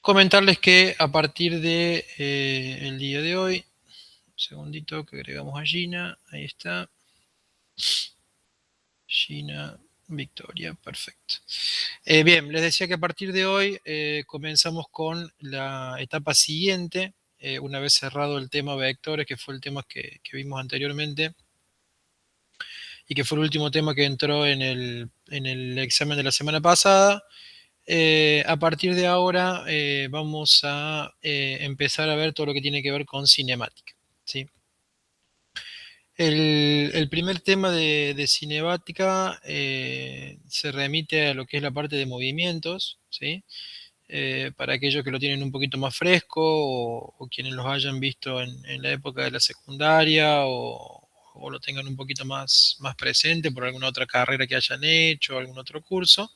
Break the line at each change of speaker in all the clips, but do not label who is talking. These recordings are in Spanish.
Comentarles que a partir de el día de hoy, un segundito que agregamos a Gina, ahí está. Gina Victoria, perfecto. Bien, les decía que a partir de hoy comenzamos con la etapa siguiente, una vez cerrado el tema vectores, que fue el tema que vimos anteriormente, y que fue el último tema que entró en el examen de la semana pasada. A partir de ahora vamos a empezar a ver todo lo que tiene que ver con cinemática, ¿sí? El primer tema de cinemática se remite a lo que es la parte de movimientos, ¿sí? Para aquellos que lo tienen un poquito más fresco o quienes los hayan visto en la época de la secundaria o lo tengan un poquito más presente por alguna otra carrera que hayan hecho, algún otro curso.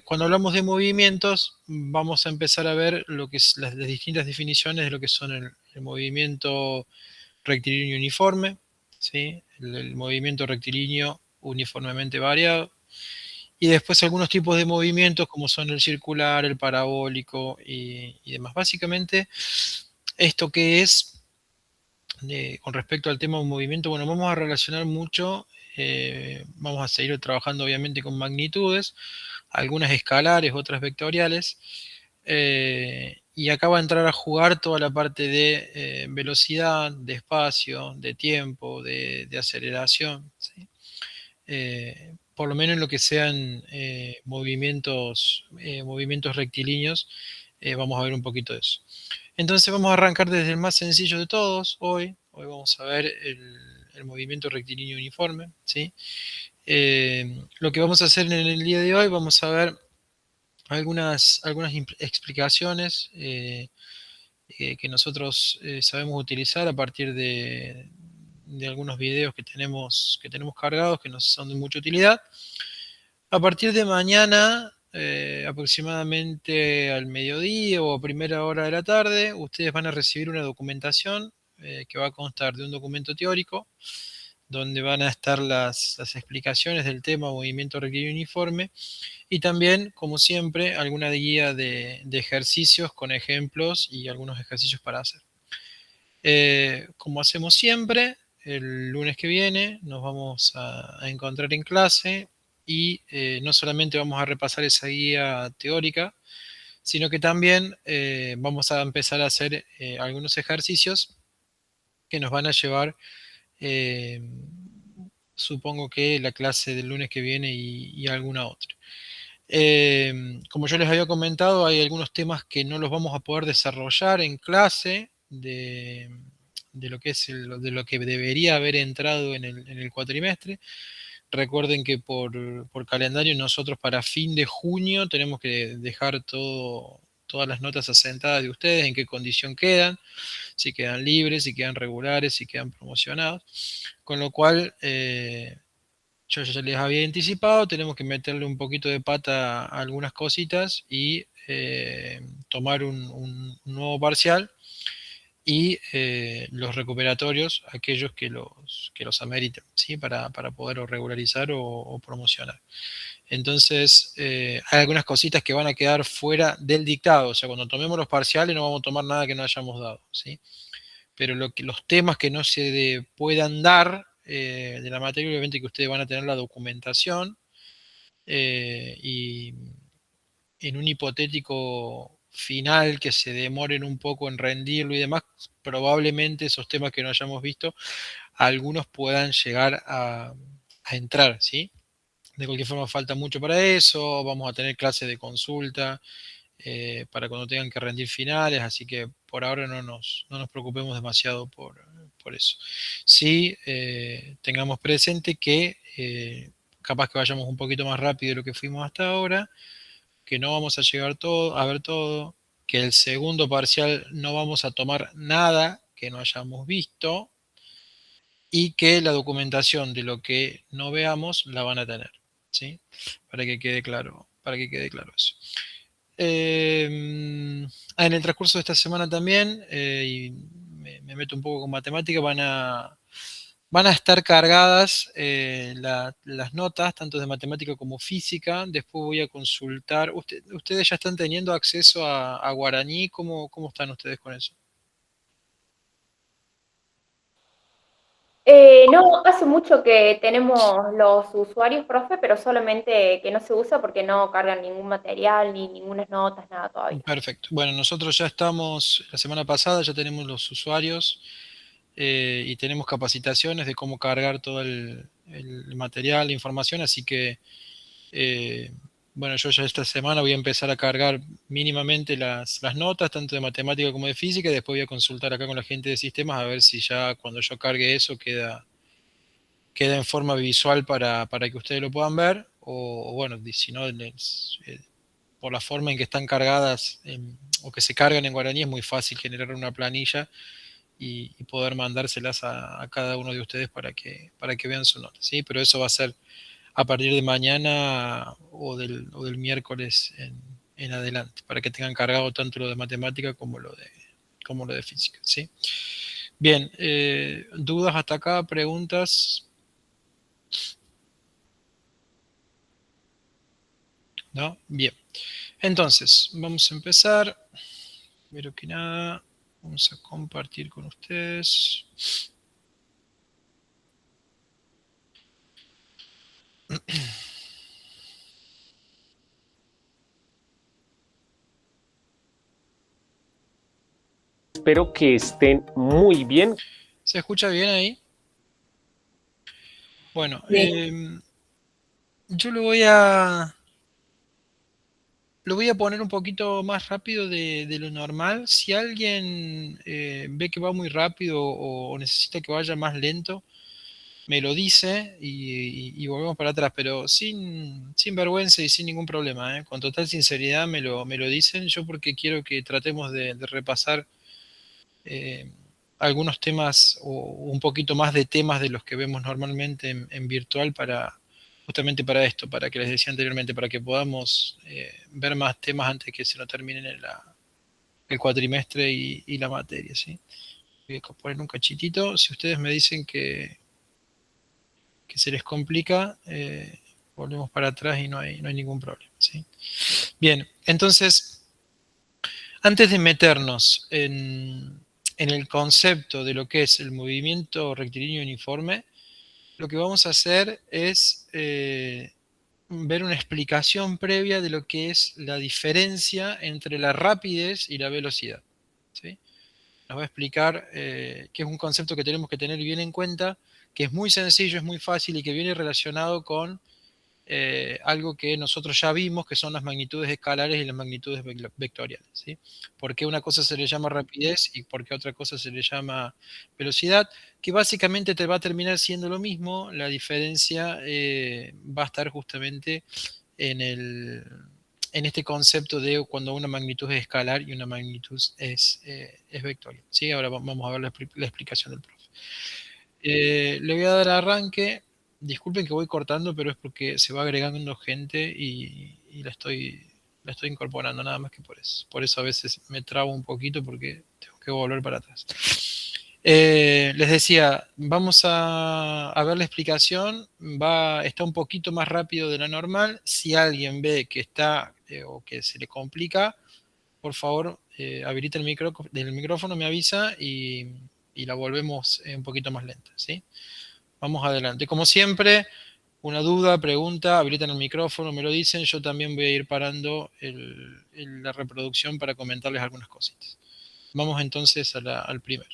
Cuando hablamos de movimientos, vamos a empezar a ver lo que es las distintas definiciones de lo que son el movimiento rectilíneo uniforme, ¿sí? El movimiento rectilíneo uniformemente variado, y después algunos tipos de movimientos como son el circular, el parabólico y demás. Básicamente, esto que es, con respecto al tema de un movimiento, bueno, vamos a relacionar mucho, vamos a seguir trabajando obviamente con magnitudes, algunas escalares, otras vectoriales, y acá va a entrar a jugar toda la parte de velocidad, de espacio, de tiempo, de aceleración, ¿sí? Por lo menos en lo que sean movimientos rectilíneos, vamos a ver un poquito de eso. Entonces vamos a arrancar desde el más sencillo de todos hoy. Hoy vamos a ver el movimiento rectilíneo uniforme, ¿sí? Lo que vamos a hacer en el día de hoy, vamos a ver algunas explicaciones que nosotros sabemos utilizar a partir de algunos videos que tenemos cargados, que nos son de mucha utilidad. A partir de mañana, aproximadamente al mediodía o a primera hora de la tarde, ustedes van a recibir una documentación que va a constar de un documento teórico, donde van a estar las explicaciones del tema movimiento rectilíneo uniforme, y también, como siempre, alguna guía de ejercicios con ejemplos y algunos ejercicios para hacer. Como hacemos siempre, el lunes que viene nos vamos a encontrar en clase y no solamente vamos a repasar esa guía teórica, sino que también vamos a empezar a hacer algunos ejercicios que nos van a llevar, eh, supongo que la clase del lunes que viene y alguna otra. Como yo les había comentado, hay algunos temas que no los vamos a poder desarrollar en clase de lo que es de lo que debería haber entrado en el cuatrimestre. Recuerden que por calendario nosotros para fin de junio tenemos que dejar todas las notas asentadas de ustedes, en qué condición quedan, si quedan libres, si quedan regulares, si quedan promocionados. Con lo cual, yo ya les había anticipado, tenemos que meterle un poquito de pata a algunas cositas y tomar un nuevo parcial y los recuperatorios, aquellos que los ameriten, ¿sí? Para poder regularizar o promocionar. Entonces, hay algunas cositas que van a quedar fuera del dictado, o sea, cuando tomemos los parciales no vamos a tomar nada que no hayamos dado, ¿sí? Pero los temas que no se puedan dar de la materia, obviamente que ustedes van a tener la documentación, y en un hipotético final que se demoren un poco en rendirlo y demás, probablemente esos temas que no hayamos visto, algunos puedan llegar a entrar, ¿sí? De cualquier forma falta mucho para eso, vamos a tener clases de consulta para cuando tengan que rendir finales, así que por ahora no nos preocupemos demasiado por eso. Sí, tengamos presente que capaz que vayamos un poquito más rápido de lo que fuimos hasta ahora, que no vamos a llegar a ver todo, que el segundo parcial no vamos a tomar nada que no hayamos visto y que la documentación de lo que no veamos la van a tener, ¿sí? Para que quede claro eso. En el transcurso de esta semana también, y me meto un poco con matemática, van a estar cargadas las notas, tanto de matemática como física. Después voy a consultar. ¿Ustedes ya están teniendo acceso a Guaraní? ¿Cómo están ustedes con eso?
No, hace mucho que tenemos los usuarios, profe, pero solamente que no se usa porque no cargan ningún material, ni ninguna notas, nada todavía.
Perfecto. Bueno, nosotros ya estamos, la semana pasada ya tenemos los usuarios y tenemos capacitaciones de cómo cargar todo el material, la información, así que, eh, bueno, yo ya esta semana voy a empezar a cargar mínimamente las notas, tanto de matemática como de física, y después voy a consultar acá con la gente de sistemas a ver si ya cuando yo cargue eso queda en forma visual para que ustedes lo puedan ver, o bueno, si no, por la forma en que están cargadas o que se cargan en guaraní, es muy fácil generar una planilla y poder mandárselas a cada uno de ustedes para que vean su nota, ¿sí? Pero eso va a ser a partir de mañana o del miércoles en adelante, para que tengan cargado tanto lo de matemática como lo de física, ¿sí? Bien, ¿dudas hasta acá? ¿Preguntas? ¿No? Bien. Entonces, vamos a empezar. Primero que nada, vamos a compartir con ustedes.
Espero que estén muy bien.
¿Se escucha bien ahí? Bueno,
Sí.
yo lo voy a poner un poquito más rápido de lo normal. Si alguien ve que va muy rápido o necesita que vaya más lento, me lo dice y volvemos para atrás, pero sin vergüenza y sin ningún problema, ¿eh? Con total sinceridad me lo dicen, yo porque quiero que tratemos de repasar eh, algunos temas o un poquito más de temas de los que vemos normalmente en virtual justamente para esto, para que les decía anteriormente, para que podamos ver más temas antes que se nos terminen el cuatrimestre y la materia, ¿sí? Voy a poner un cachitito. Si ustedes me dicen que se les complica, volvemos para atrás y no hay ningún problema, ¿sí? Bien, entonces, antes de meternos en el concepto de lo que es el movimiento rectilíneo uniforme, lo que vamos a hacer es ver una explicación previa de lo que es la diferencia entre la rapidez y la velocidad, ¿sí? Nos va a explicar que es un concepto que tenemos que tener bien en cuenta, que es muy sencillo, es muy fácil y que viene relacionado con algo que nosotros ya vimos, que son las magnitudes escalares y las magnitudes vectoriales, ¿sí? ¿Por qué una cosa se le llama rapidez y por qué otra cosa se le llama velocidad? Que básicamente te va a terminar siendo lo mismo, la diferencia va a estar justamente en en este concepto de cuando una magnitud es escalar y una magnitud es vectorial, ¿sí? Ahora vamos a ver la explicación del profe. Le voy a dar arranque. Disculpen que voy cortando, pero es porque se va agregando gente y la estoy incorporando, nada más que por eso. Por eso a veces me trabo un poquito porque tengo que volver para atrás. Les decía, vamos a ver la explicación. Está un poquito más rápido de lo normal. Si alguien ve que está o que se le complica, por favor, habilita el micrófono, me avisa y la volvemos un poquito más lenta, ¿sí? Vamos adelante. Como siempre, una duda, pregunta, habilitan el micrófono, me lo dicen, yo también voy a ir parando la reproducción para comentarles algunas cositas. Vamos entonces al primero.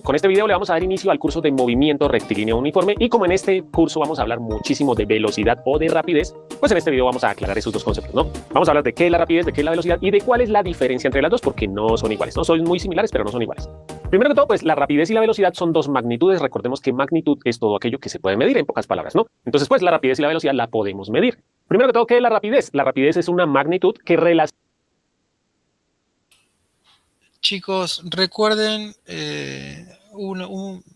Con este video le vamos a dar inicio al curso de movimiento rectilíneo uniforme y como en este curso vamos a hablar muchísimo de velocidad o de rapidez, pues en este video vamos a aclarar esos dos conceptos, ¿no? Vamos a hablar de qué es la rapidez, de qué es la velocidad y de cuál es la diferencia entre las dos porque no son iguales, ¿no? Son muy similares pero no son iguales. Primero que todo, pues la rapidez y la velocidad son dos magnitudes. Recordemos que magnitud es todo aquello que se puede medir en pocas palabras, ¿no? Entonces, pues la rapidez y la velocidad la podemos medir. Primero que todo, ¿qué es la rapidez? La rapidez es una magnitud que relaciona.
Chicos, recuerden,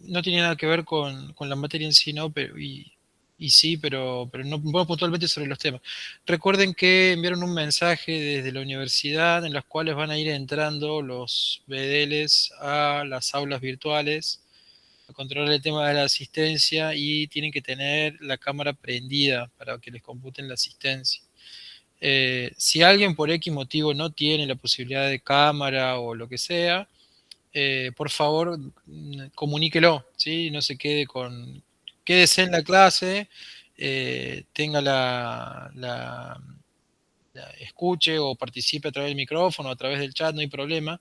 no tiene nada que ver con la materia en sí, ¿no? Y sí, pero no bueno, puntualmente sobre los temas. Recuerden que enviaron un mensaje desde la universidad en los cuales van a ir entrando los BDLs a las aulas virtuales, a controlar el tema de la asistencia y tienen que tener la cámara prendida para que les computen la asistencia. Si alguien por X motivo no tiene la posibilidad de cámara o lo que sea, por favor comuníquelo, ¿sí? No se quede quédese en la clase, tenga escuche o participe a través del micrófono, a través del chat, no hay problema,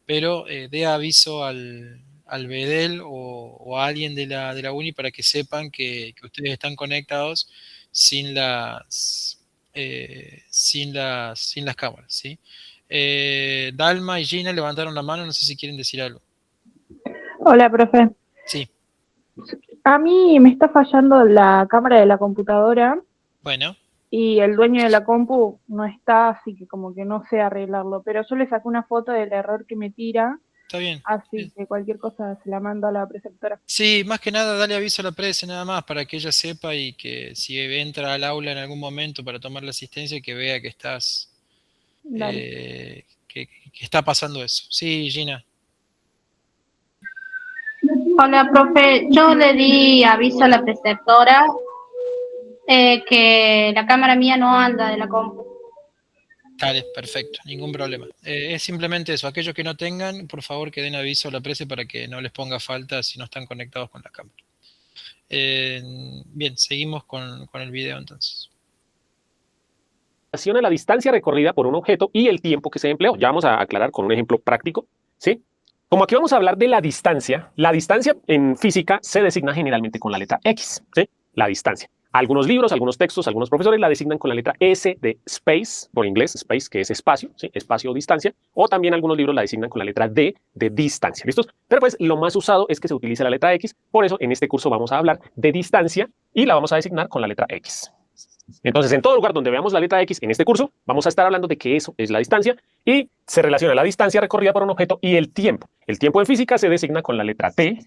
pero dé aviso al BEDEL o a alguien de la uni para que sepan que ustedes están conectados sin las cámaras, ¿sí? Dalma y Gina levantaron la mano, no sé si quieren decir algo.
Hola, profe.
Sí.
A mí me está fallando la cámara de la computadora
Bueno,
y el dueño de la compu no está, así que como que no sé arreglarlo. Pero yo le saqué una foto del error que me tira,
está bien.
así que cualquier cosa se la mando a la preceptora.
Sí, más que nada dale aviso a la prese nada más para que ella sepa y que si entra al aula en algún momento para tomar la asistencia, que vea que estás,
Dale.
que está pasando eso. Sí, Gina.
Hola, profe. Yo le di aviso a la preceptora que la cámara mía no anda de la compu.
Dale, perfecto, ningún problema. Es simplemente eso. Aquellos que no tengan, por favor que den aviso a la prese para que no les ponga falta si no están conectados con la cámara. Bien, seguimos con el video entonces.
A la distancia recorrida por un objeto y el tiempo que se empleó. Ya vamos a aclarar con un ejemplo práctico, ¿sí? Como aquí vamos a hablar de la distancia en física se designa generalmente con la letra X, ¿sí? La distancia. Algunos libros, algunos textos, algunos profesores la designan con la letra S de space, por inglés, space, que es espacio, ¿sí? Espacio o distancia, o también algunos libros la designan con la letra D de distancia, ¿listos? Pero pues lo más usado es que se utilice la letra X, por eso en este curso vamos a hablar de distancia y la vamos a designar con la letra X. Entonces, en todo lugar donde veamos la letra X en este curso, vamos a estar hablando de que eso es la distancia y se relaciona la distancia recorrida por un objeto y el tiempo. El tiempo en física se designa con la letra T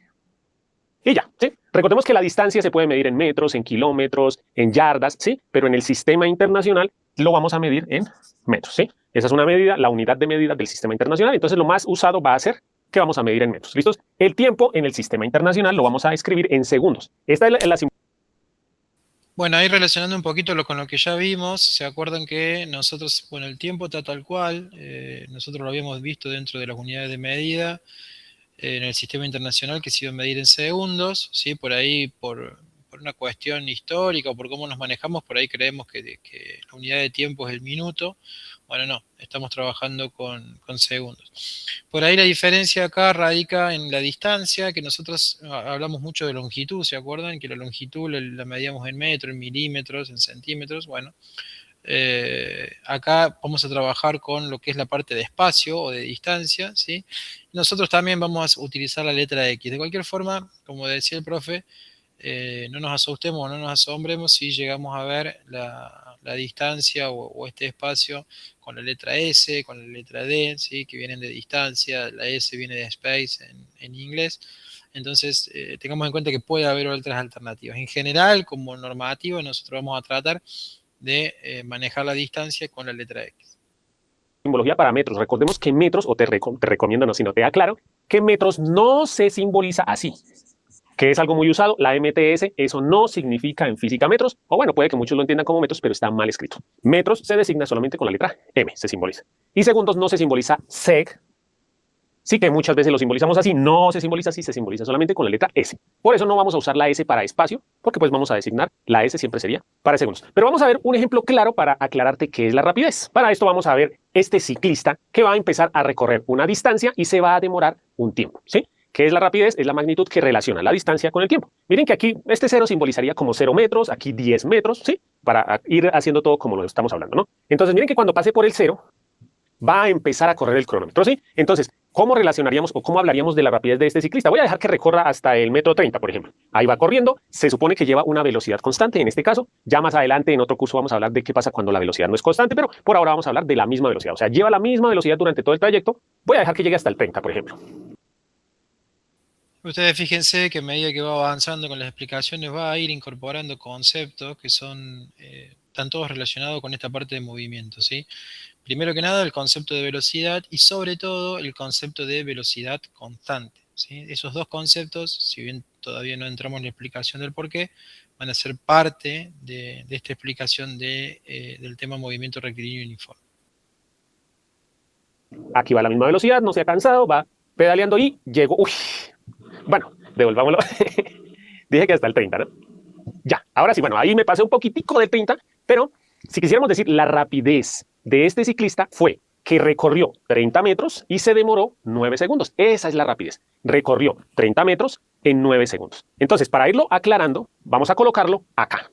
y ya, ¿sí? Recordemos que la distancia se puede medir en metros, en kilómetros, en yardas, ¿sí? Pero en el sistema internacional lo vamos a medir en metros, ¿sí? Esa es una medida, la unidad de medida del sistema internacional. Entonces, lo más usado va a ser que vamos a medir en metros, ¿listos? El tiempo en el sistema internacional lo vamos a escribir en segundos. Esta es la
Bueno, ahí relacionando un poquito con lo que ya vimos, se acuerdan que nosotros, bueno, el tiempo está tal cual, nosotros lo habíamos visto dentro de las unidades de medida en el sistema internacional que se iba a medir en segundos, ¿sí? Por ahí, por una cuestión histórica o por cómo nos manejamos, por ahí creemos que la unidad de tiempo es el minuto. Bueno, no, estamos trabajando con segundos. Por ahí la diferencia acá radica en la distancia, que nosotros hablamos mucho de longitud, ¿se acuerdan? Que la longitud la medíamos en metros, en milímetros, en centímetros. Bueno, acá vamos a trabajar con lo que es la parte de espacio o de distancia, ¿sí? Nosotros también vamos a utilizar la letra X. De cualquier forma, como decía el profe, no nos asustemos, no nos asombremos si llegamos a ver la distancia o este espacio con la letra S, con la letra D, ¿sí? Que vienen de distancia, la S viene de space en inglés. Entonces, tengamos en cuenta que puede haber otras alternativas. En general, como normativa, nosotros vamos a tratar de manejar la distancia con la letra X.
Simbología para metros. Recordemos que metros, o te recomiendo, no, sino te aclaro, que metros no se simboliza así, que es algo muy usado, la MTS, eso no significa en física metros, o bueno, puede que muchos lo entiendan como metros, pero está mal escrito. Metros se designa solamente con la letra M, se simboliza. Y segundos no se simboliza sec, sí que muchas veces lo simbolizamos así, no se simboliza así, se simboliza solamente con la letra S. Por eso no vamos a usar la S para espacio, porque pues vamos a designar, la S siempre sería para segundos. Pero vamos a ver un ejemplo claro para aclararte qué es la rapidez. Para esto vamos a ver este ciclista que va a empezar a recorrer una distancia y se va a demorar un tiempo, ¿sí? ¿Qué es la rapidez? Es la magnitud que relaciona la distancia con el tiempo. Miren que aquí este 0 simbolizaría como 0 metros, aquí 10 metros, ¿sí? Para ir haciendo todo como lo estamos hablando, ¿no? Entonces miren que cuando pase por el 0, va a empezar a correr el cronómetro, ¿sí? Entonces, ¿cómo relacionaríamos o cómo hablaríamos de la rapidez de este ciclista? Voy a dejar que recorra hasta el metro 30, por ejemplo. Ahí va corriendo, se supone que lleva una velocidad constante en este caso. Ya más adelante en otro curso vamos a hablar de qué pasa cuando la velocidad no es constante, pero por ahora vamos a hablar de la misma velocidad. O sea, lleva la misma velocidad durante todo el trayecto. Voy a dejar que llegue hasta el 30, por ejemplo.
Ustedes fíjense que a medida que va avanzando con las explicaciones va a ir incorporando conceptos que están todos relacionados con esta parte de movimiento, ¿sí? Primero que nada, el concepto de velocidad y sobre todo el concepto de velocidad constante, ¿sí? Esos dos conceptos, si bien todavía no entramos en la explicación del por qué, van a ser parte de esta explicación del tema movimiento rectilíneo uniforme.
Aquí va a la misma velocidad, no se ha cansado, va pedaleando y llegó. Uy, bueno, devolvámoslo. Dije que hasta el 30, ¿no? Ya, ahora sí, bueno, ahí me pasé un poquitico del 30, pero si quisiéramos decir la rapidez de este ciclista fue que recorrió 30 metros y se demoró 9 segundos. Esa es la rapidez. Recorrió 30 metros en 9 segundos. Entonces, para irlo aclarando, vamos a colocarlo acá.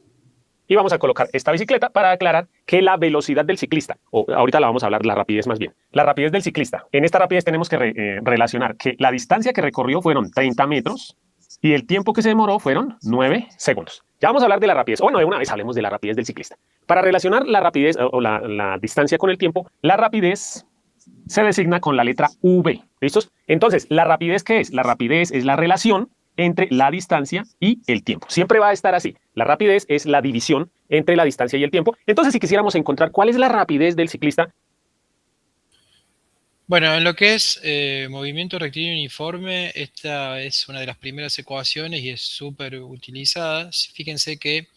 Y vamos a colocar esta bicicleta para aclarar que la velocidad del ciclista, o ahorita la vamos a hablar, la rapidez más bien, la rapidez del ciclista. En esta rapidez tenemos que relacionar que la distancia que recorrió fueron 30 metros y el tiempo que se demoró fueron 9 segundos. Ya vamos a hablar de la rapidez. Bueno, de una vez hablemos de la rapidez del ciclista. Para relacionar la rapidez o la distancia con el tiempo, la rapidez se designa con la letra V. ¿Listos? Entonces, ¿la rapidez qué es? La rapidez es la relación entre la distancia y el tiempo. Siempre va a estar así. La rapidez es la división entre la distancia y el tiempo. Entonces, si quisiéramos encontrar cuál es la rapidez del ciclista.
Bueno, en lo que es movimiento rectilíneo uniforme, esta es una de las primeras ecuaciones y es súper utilizada. Fíjense que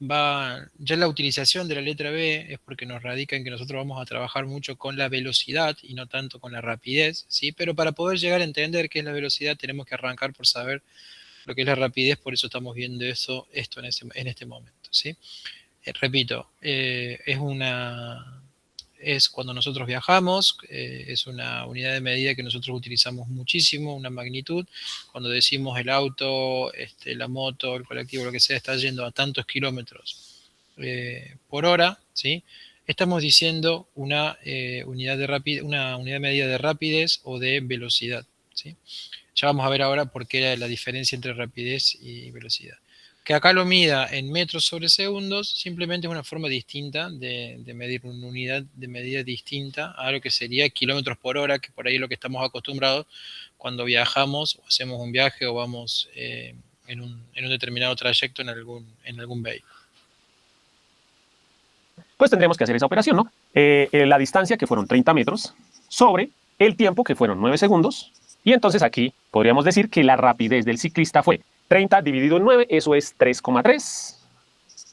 ya la utilización de la letra B es porque nos radica en que nosotros vamos a trabajar mucho con la velocidad y no tanto con la rapidez, ¿sí? Pero para poder llegar a entender qué es la velocidad tenemos que arrancar por saber lo que es la rapidez, por eso estamos viendo esto en este momento, ¿sí? Repito, es cuando nosotros viajamos, es una unidad de medida que nosotros utilizamos muchísimo, una magnitud. Cuando decimos el auto, la moto, el colectivo, lo que sea, está yendo a tantos kilómetros por hora, ¿sí? Estamos diciendo una unidad de medida de rapidez o de velocidad, ¿sí? Ya vamos a ver ahora por qué era la diferencia entre rapidez y velocidad. Que acá lo mida en metros sobre segundos, simplemente es una forma distinta de medir una unidad de medida distinta a lo que sería kilómetros por hora, que por ahí es lo que estamos acostumbrados cuando viajamos o hacemos un viaje o vamos en un determinado trayecto en algún vehículo.
Pues tendremos que hacer esa operación, ¿no? La distancia, que fueron 30 metros, sobre el tiempo, que fueron 9 segundos. Y entonces aquí podríamos decir que la rapidez del ciclista fue 30 dividido en 9, eso es 3,3.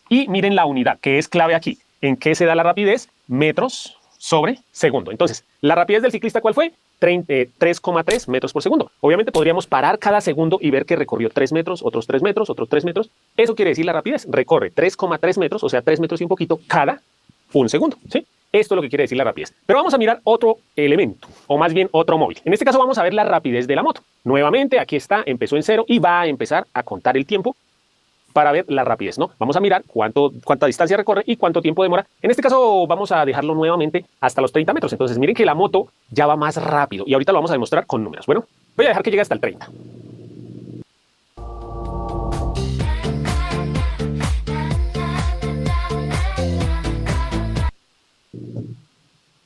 Y miren la unidad, que es clave aquí. ¿En qué se da la rapidez? Metros sobre segundo. Entonces, ¿la rapidez del ciclista cuál fue? 3,3 metros por segundo. Obviamente podríamos parar cada segundo y ver que recorrió 3 metros, otros 3 metros, otros 3 metros. Eso quiere decir la rapidez. Recorre 3,3 metros, o sea, 3 metros y un poquito cada un segundo, ¿sí? Esto es lo que quiere decir la rapidez. Pero vamos a mirar otro elemento, o más bien otro móvil. En este caso vamos a ver la rapidez de la moto. Nuevamente, aquí está, empezó en 0 y va a empezar a contar el tiempo para ver la rapidez, ¿no? Vamos a mirar cuánta distancia recorre y cuánto tiempo demora. En este caso vamos a dejarlo nuevamente hasta los 30 metros. Entonces miren que la moto ya va más rápido y ahorita lo vamos a demostrar con números. Bueno, voy a dejar que llegue hasta el 30.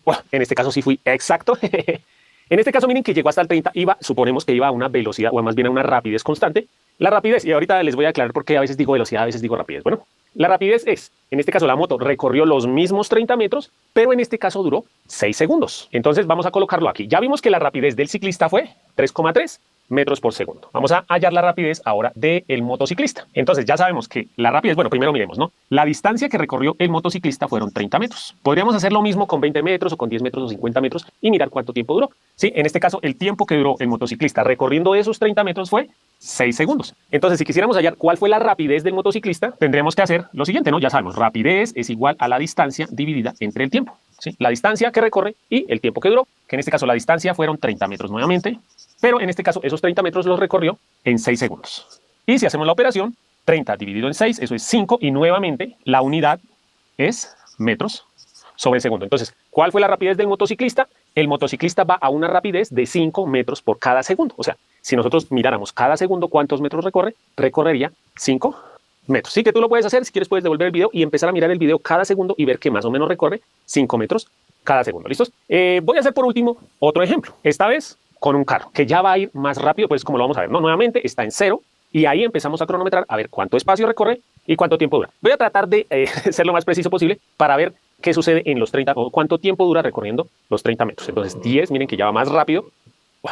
Bueno, en este caso sí fui exacto. En este caso, miren que llegó hasta el 30, suponemos que iba a una velocidad, o más bien a una rapidez constante. La rapidez, y ahorita les voy a aclarar por qué a veces digo velocidad, a veces digo rapidez. Bueno, la rapidez es, en este caso la moto recorrió los mismos 30 metros, pero en este caso duró 6 segundos. Entonces vamos a colocarlo aquí. Ya vimos que la rapidez del ciclista fue 3,3 metros por segundo. Vamos a hallar la rapidez ahora del motociclista. Entonces ya sabemos que la rapidez, bueno, primero miremos, ¿no? La distancia que recorrió el motociclista fueron 30 metros. Podríamos hacer lo mismo con 20 metros o con 10 metros o 50 metros y mirar cuánto tiempo duró. Sí, en este caso el tiempo que duró el motociclista recorriendo esos 30 metros fue 6 segundos. Entonces, si quisiéramos hallar cuál fue la rapidez del motociclista, tendremos que hacer lo siguiente, ¿no? Ya sabemos, rapidez es igual a la distancia dividida entre el tiempo. ¿Sí? La distancia que recorre y el tiempo que duró, que en este caso la distancia fueron 30 metros nuevamente, pero en este caso esos 30 metros los recorrió en 6 segundos. Y si hacemos la operación, 30 dividido en 6, eso es 5, y nuevamente la unidad es metros sobre segundo. Entonces, ¿cuál fue la rapidez del motociclista? El motociclista va a una rapidez de 5 metros por cada segundo. O sea, si nosotros miráramos cada segundo cuántos metros recorre, recorrería 5 metros. Sí, que tú lo puedes hacer, si quieres puedes devolver el video y empezar a mirar el video cada segundo y ver que más o menos recorre 5 metros cada segundo. ¿Listos? Voy a hacer por último otro ejemplo. Esta vez con un carro que ya va a ir más rápido, pues como lo vamos a ver, ¿no? Nuevamente está en 0 y ahí empezamos a cronometrar a ver cuánto espacio recorre y cuánto tiempo dura. Voy a tratar de ser lo más preciso posible para ver qué sucede en los 30 o cuánto tiempo dura recorriendo los 30 metros. Entonces 10, miren que ya va más rápido.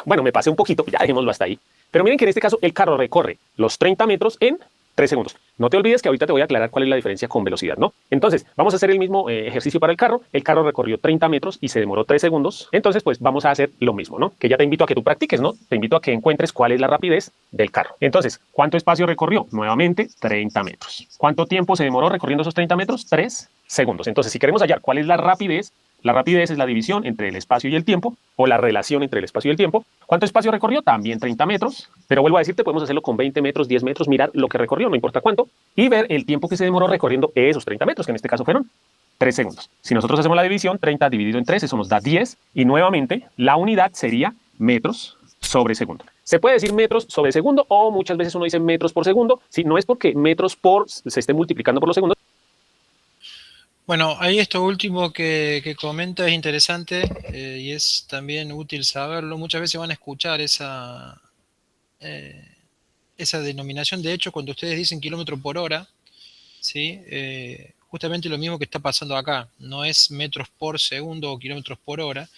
Bueno, me pasé un poquito, ya dejémoslo hasta ahí. Pero miren que en este caso el carro recorre los 30 metros en 3 segundos. No te olvides que ahorita te voy a aclarar cuál es la diferencia con velocidad, ¿no? Entonces, vamos a hacer el mismo ejercicio para el carro. El carro recorrió 30 metros y se demoró 3 segundos. Entonces, pues vamos a hacer lo mismo, ¿no? Que ya te invito a que tú practiques, ¿no? Te invito a que encuentres cuál es la rapidez del carro. Entonces, ¿cuánto espacio recorrió? Nuevamente, 30 metros. ¿Cuánto tiempo se demoró recorriendo esos 30 metros? 3 segundos. Entonces, si queremos hallar cuál es la rapidez es la división entre el espacio y el tiempo, o la relación entre el espacio y el tiempo. ¿Cuánto espacio recorrió? También 30 metros, pero vuelvo a decirte, podemos hacerlo con 20 metros, 10 metros, mirar lo que recorrió, no importa cuánto, y ver el tiempo que se demoró recorriendo esos 30 metros, que en este caso fueron 3 segundos. Si nosotros hacemos la división, 30 dividido en 3, eso nos da 10, y nuevamente la unidad sería metros sobre segundo. Se puede decir metros sobre segundo, o muchas veces uno dice metros por segundo, si no es porque metros por se esté multiplicando por los segundos.
Bueno, ahí esto último que comenta es interesante y es también útil saberlo. Muchas veces van a escuchar esa denominación. De hecho, cuando ustedes dicen kilómetro por hora, ¿sí? Justamente lo mismo que está pasando acá. No es metros por segundo o kilómetros por hora.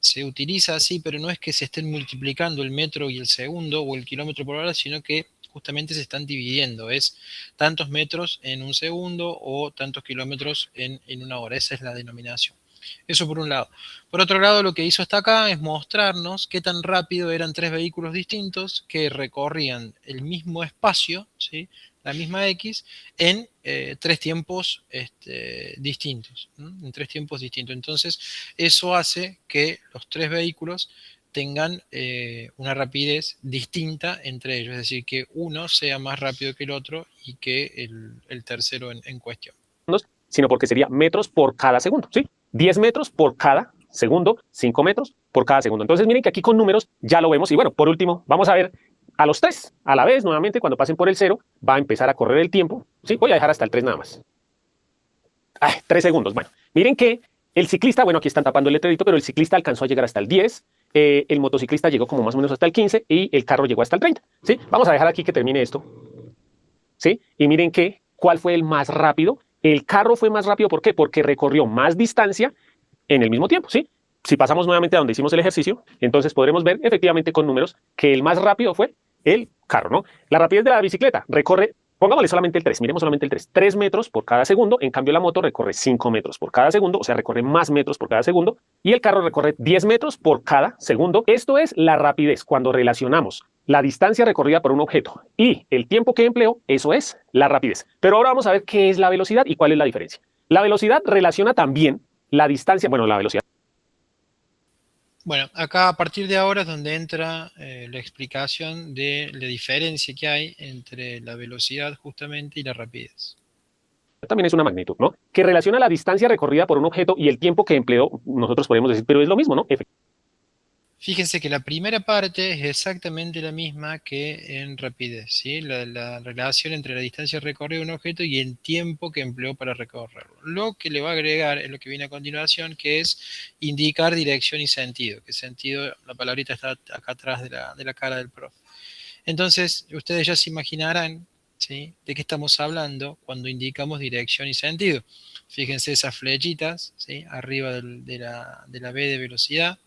Se utiliza así, pero no es que se estén multiplicando el metro y el segundo o el kilómetro por hora, sino que justamente se están dividiendo. Es tantos metros en un segundo o tantos kilómetros en una hora. Esa es la denominación. Eso por un lado. Por otro lado, lo que hizo hasta acá es mostrarnos qué tan rápido eran 3 vehículos distintos que recorrían el mismo espacio, ¿sí? La misma X, en 3 tiempos distintos. En 3 tiempos distintos. Entonces, eso hace que los 3 vehículos tengan una rapidez distinta entre ellos, es decir, que uno sea más rápido que el otro y que el tercero en cuestión.
Sino porque sería metros por cada segundo, ¿sí? 10 metros por cada segundo, 5 metros por cada segundo. Entonces miren que aquí con números ya lo vemos. Y bueno, por último, vamos a ver a los 3 a la vez. Nuevamente, cuando pasen por el 0, va a empezar a correr el tiempo. ¿Sí? Voy a dejar hasta el 3 nada más. 3 segundos. Bueno, miren que el ciclista, bueno, aquí están tapando el letrerito, pero el ciclista alcanzó a llegar hasta el 10. El motociclista llegó como más o menos hasta el 15 y el carro llegó hasta el 30. ¿Sí? Vamos a dejar aquí que termine esto. ¿Sí? Y miren que, ¿cuál fue el más rápido? El carro fue más rápido, ¿por qué? Porque recorrió más distancia en el mismo tiempo, ¿sí? Si pasamos nuevamente a donde hicimos el ejercicio, entonces podremos ver efectivamente con números que el más rápido fue el carro, ¿no? La rapidez de la bicicleta recorre, pongámosle solamente el 3, miremos solamente el 3, 3 metros por cada segundo, en cambio la moto recorre 5 metros por cada segundo, o sea, recorre más metros por cada segundo, y el carro recorre 10 metros por cada segundo. Esto es la rapidez. Cuando relacionamos la distancia recorrida por un objeto y el tiempo que empleó, eso es la rapidez. Pero ahora vamos a ver qué es la velocidad y cuál es la diferencia. La velocidad relaciona también la distancia, bueno, la velocidad.
Bueno, acá a partir de ahora es donde entra la explicación de la diferencia que hay entre la velocidad justamente y la rapidez.
También es una magnitud, ¿no? Que relaciona la distancia recorrida por un objeto y el tiempo que empleó, nosotros podemos decir, pero es lo mismo, ¿no?
Fíjense que la primera parte es exactamente la misma que en rapidez, ¿sí? La relación entre la distancia recorrida de un objeto y el tiempo que empleó para recorrerlo. Lo que le va a agregar es lo que viene a continuación, que es indicar dirección y sentido. Que sentido, la palabrita está acá atrás de la cara del profe. Entonces, ustedes ya se imaginarán, ¿sí?, de qué estamos hablando cuando indicamos dirección y sentido. Fíjense esas flechitas, ¿sí?, arriba de la B de velocidad.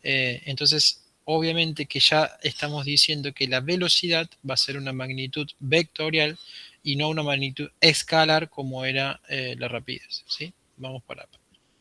Entonces, obviamente que ya estamos diciendo que la velocidad va a ser una magnitud vectorial y no una magnitud escalar como era la rapidez, ¿sí? Vamos para acá.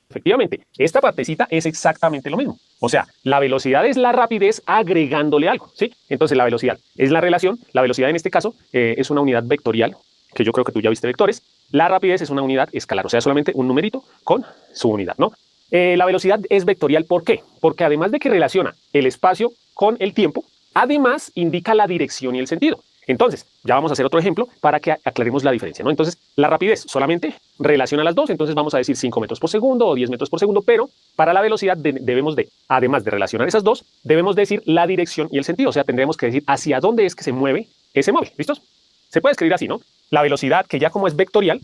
Efectivamente, esta partecita es exactamente lo mismo. O sea, la velocidad es la rapidez agregándole algo, ¿sí? Entonces, la velocidad es la relación. La velocidad en este caso es una unidad vectorial, que yo creo que tú ya viste vectores. La rapidez es una unidad escalar, o sea, solamente un numerito con su unidad, ¿no? La velocidad es vectorial, ¿por qué? Porque además de que relaciona el espacio con el tiempo, además indica la dirección y el sentido. Entonces, ya vamos a hacer otro ejemplo para que aclaremos la diferencia, ¿no? Entonces, la rapidez solamente relaciona las dos, entonces vamos a decir 5 metros por segundo o 10 metros por segundo, pero para la velocidad debemos de, además de relacionar esas dos, debemos decir la dirección y el sentido, o sea, tendremos que decir hacia dónde es que se mueve ese móvil, ¿listos? Se puede escribir así, ¿no? La velocidad, que ya como es vectorial,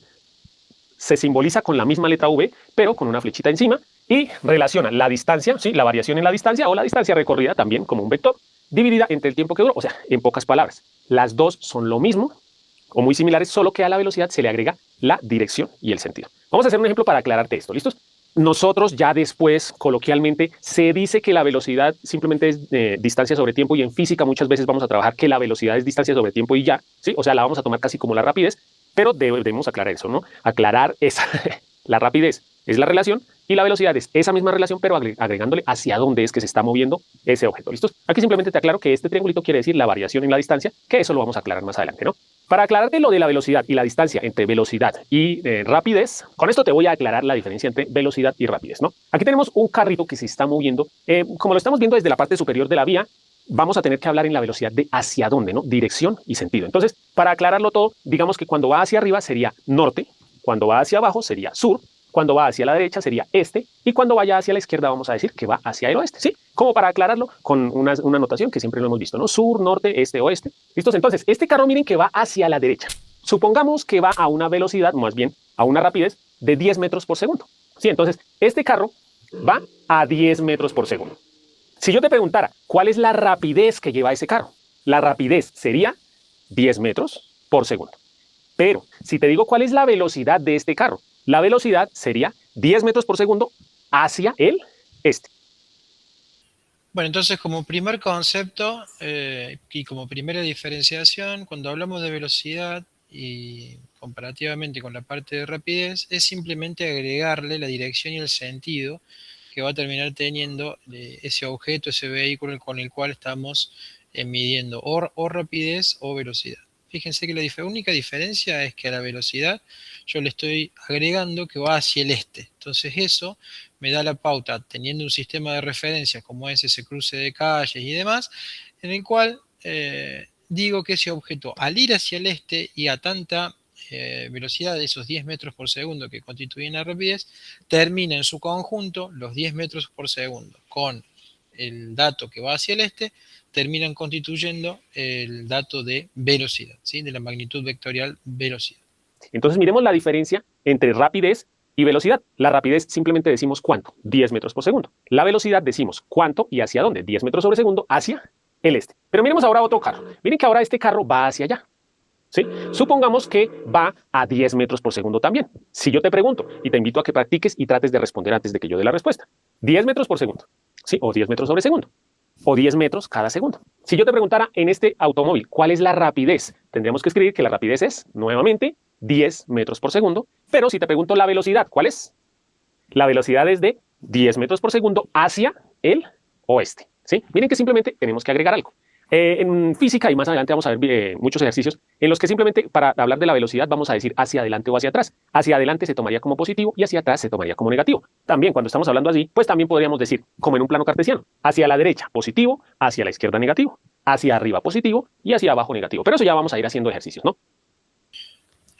se simboliza con la misma letra V, pero con una flechita encima, y relaciona la distancia, ¿sí?, la variación en la distancia o la distancia recorrida también como un vector, dividida entre el tiempo que duró. O sea, en pocas palabras, las dos son lo mismo o muy similares, solo que a la velocidad se le agrega la dirección y el sentido. Vamos a hacer un ejemplo para aclararte esto, ¿listos? nosotros ya después, coloquialmente, se dice que la velocidad simplemente es distancia sobre tiempo, y en física muchas veces vamos a trabajar que la velocidad es distancia sobre tiempo y ya, ¿sí? O sea, la vamos a tomar casi como la rapidez, pero debemos aclarar eso, ¿no? Aclarar esa, la rapidez es la relación y la velocidad es esa misma relación, pero agregándole hacia dónde es que se está moviendo ese objeto. ¿Listos? Aquí simplemente te aclaro que este triangulito quiere decir la variación en la distancia, que eso lo vamos a aclarar más adelante, ¿no? Para aclararte lo de la velocidad y la distancia entre velocidad y rapidez, con esto te voy a aclarar la diferencia entre velocidad y rapidez, ¿no? Aquí tenemos un carrito que se está moviendo, como lo estamos viendo desde la parte superior de la vía, vamos a tener que hablar en la velocidad de hacia dónde, ¿no? Dirección y sentido. Entonces, para aclararlo todo, digamos que cuando va hacia arriba sería norte, cuando va hacia abajo sería sur, cuando va hacia la derecha sería este, y cuando vaya hacia la izquierda vamos a decir que va hacia el oeste, ¿sí? Como para aclararlo con una notación que siempre lo hemos visto, ¿no? Sur, norte, este, oeste. ¿Listos? Entonces, este carro miren que va hacia la derecha. Supongamos que va a una velocidad, más bien a una rapidez de 10 metros por segundo. Sí, entonces, este carro va a 10 metros por segundo. Si yo te preguntara, ¿cuál es la rapidez que lleva ese carro? La rapidez sería 10 metros por segundo. Pero si te digo cuál es la velocidad de este carro, la velocidad sería 10 metros por segundo hacia el este.
Bueno, entonces como primer concepto y como primera diferenciación, cuando hablamos de velocidad y comparativamente con la parte de rapidez, es simplemente agregarle la dirección y el sentido que va a terminar teniendo ese objeto, ese vehículo con el cual estamos midiendo o rapidez o velocidad. Fíjense que la única diferencia es que a la velocidad yo le estoy agregando que va hacia el este. Entonces eso me da la pauta, teniendo un sistema de referencia como es ese cruce de calles y demás, en el cual digo que ese objeto al ir hacia el este y a tanta velocidad de esos 10 metros por segundo que constituyen la rapidez, termina en su conjunto los 10 metros por segundo con el dato que va hacia el este, terminan constituyendo el dato de velocidad, ¿sí? De la magnitud vectorial velocidad.
Entonces miremos la diferencia entre rapidez y velocidad. La rapidez simplemente decimos cuánto, 10 metros por segundo. La velocidad decimos cuánto y hacia dónde, 10 metros sobre segundo hacia el este. Pero miremos ahora otro carro. Miren que ahora este carro va hacia allá. ¿Sí? Supongamos que va a 10 metros por segundo también. Si yo te pregunto y te invito a que practiques y trates de responder antes de que yo dé la respuesta. 10 metros por segundo, ¿sí? O 10 metros sobre segundo, o 10 metros cada segundo. Si yo te preguntara en este automóvil, ¿cuál es la rapidez? Tendríamos que escribir que la rapidez es, nuevamente, 10 metros por segundo. Pero si te pregunto la velocidad, ¿cuál es? La velocidad es de 10 metros por segundo hacia el oeste, ¿sí? Miren que simplemente tenemos que agregar algo. En física y más adelante vamos a ver muchos ejercicios en los que simplemente para hablar de la velocidad vamos a decir hacia adelante o hacia atrás. Hacia adelante se tomaría como positivo y hacia atrás se tomaría como negativo. También cuando estamos hablando así, pues también podríamos decir, como en un plano cartesiano, hacia la derecha positivo, hacia la izquierda negativo, hacia arriba positivo y hacia abajo negativo. Pero eso ya vamos a ir haciendo ejercicios, ¿no?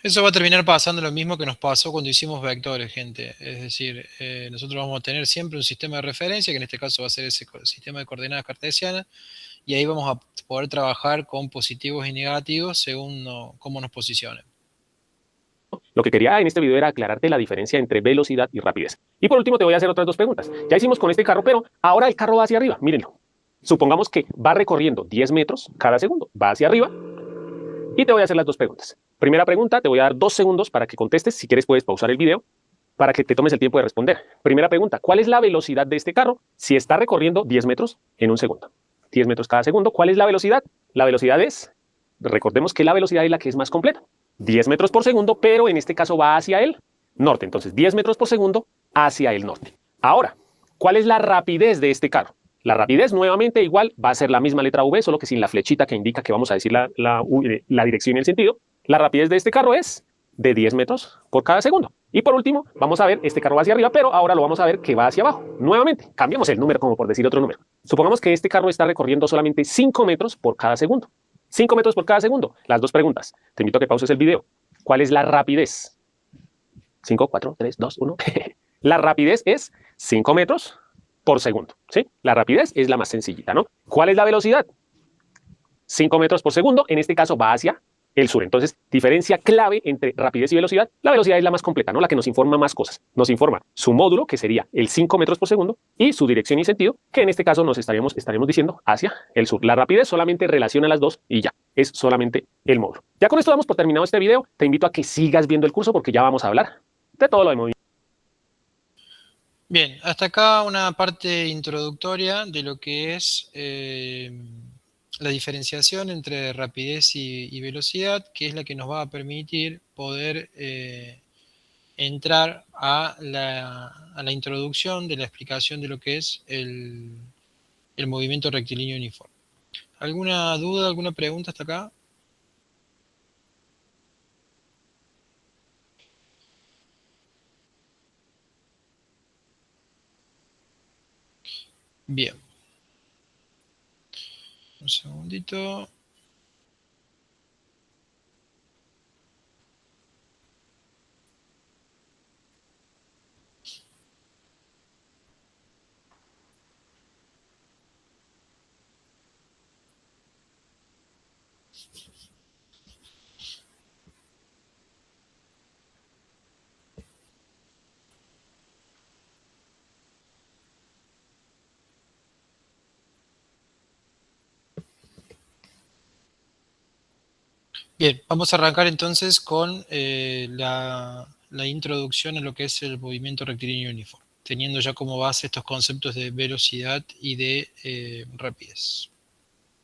Eso va a terminar pasando lo mismo que nos pasó cuando hicimos vectores, gente. Es decir, nosotros vamos a tener siempre un sistema de referencia, que en este caso va a ser ese sistema de coordenadas cartesianas, y ahí vamos a poder trabajar con positivos y negativos según cómo nos posicionen.
Lo que quería en este video era aclararte la diferencia entre velocidad y rapidez. Y por último te voy a hacer otras dos preguntas. Ya hicimos con este carro, pero ahora el carro va hacia arriba, mírenlo. Supongamos que va recorriendo 10 metros cada segundo, va hacia arriba, y te voy a hacer las dos preguntas. Primera pregunta, te voy a dar 2 segundos para que contestes. Si quieres puedes pausar el video para que te tomes el tiempo de responder. Primera pregunta, ¿cuál es la velocidad de este carro si está recorriendo 10 metros en un segundo? 10 metros cada segundo. ¿Cuál es la velocidad? La velocidad es, recordemos que la velocidad es la que es más completa. 10 metros por segundo, pero en este caso va hacia el norte. Entonces, 10 metros por segundo hacia el norte. Ahora, ¿cuál es la rapidez de este carro? La rapidez nuevamente igual va a ser la misma letra V, solo que sin la flechita que indica que vamos a decir la dirección y el sentido. La rapidez de este carro es de 10 metros por cada segundo. Y por último, vamos a ver, este carro va hacia arriba, pero ahora lo vamos a ver que va hacia abajo. Nuevamente, cambiamos el número como por decir otro número. Supongamos que este carro está recorriendo solamente 5 metros por cada segundo. 5 metros por cada segundo. Las dos preguntas. Te invito a que pauses el video. ¿Cuál es la rapidez? 5, 4, 3, 2, 1. La rapidez es 5 metros por segundo, ¿sí? La rapidez es la más sencillita, ¿no? ¿Cuál es la velocidad? 5 metros por segundo. En este caso va hacia el sur. Entonces, diferencia clave entre rapidez y velocidad. La velocidad es la más completa, ¿no? La que nos informa más cosas. Nos informa su módulo, que sería el 5 metros por segundo, y su dirección y sentido, que en este caso nos estaremos diciendo hacia el sur. La rapidez solamente relaciona las dos y ya, es solamente el módulo. Ya con esto damos por terminado este video. Te invito a que sigas viendo el curso porque ya vamos a hablar de todo lo de movimiento.
Bien, hasta acá una parte introductoria de lo que es la diferenciación entre rapidez y velocidad, que es la que nos va a permitir poder entrar a la introducción de la explicación de lo que es el movimiento rectilíneo uniforme. ¿Alguna duda, alguna pregunta hasta acá? Bien. Un segundito. Bien, vamos a arrancar entonces con la introducción a lo que es el movimiento rectilíneo uniforme, teniendo ya como base estos conceptos de velocidad y de rapidez.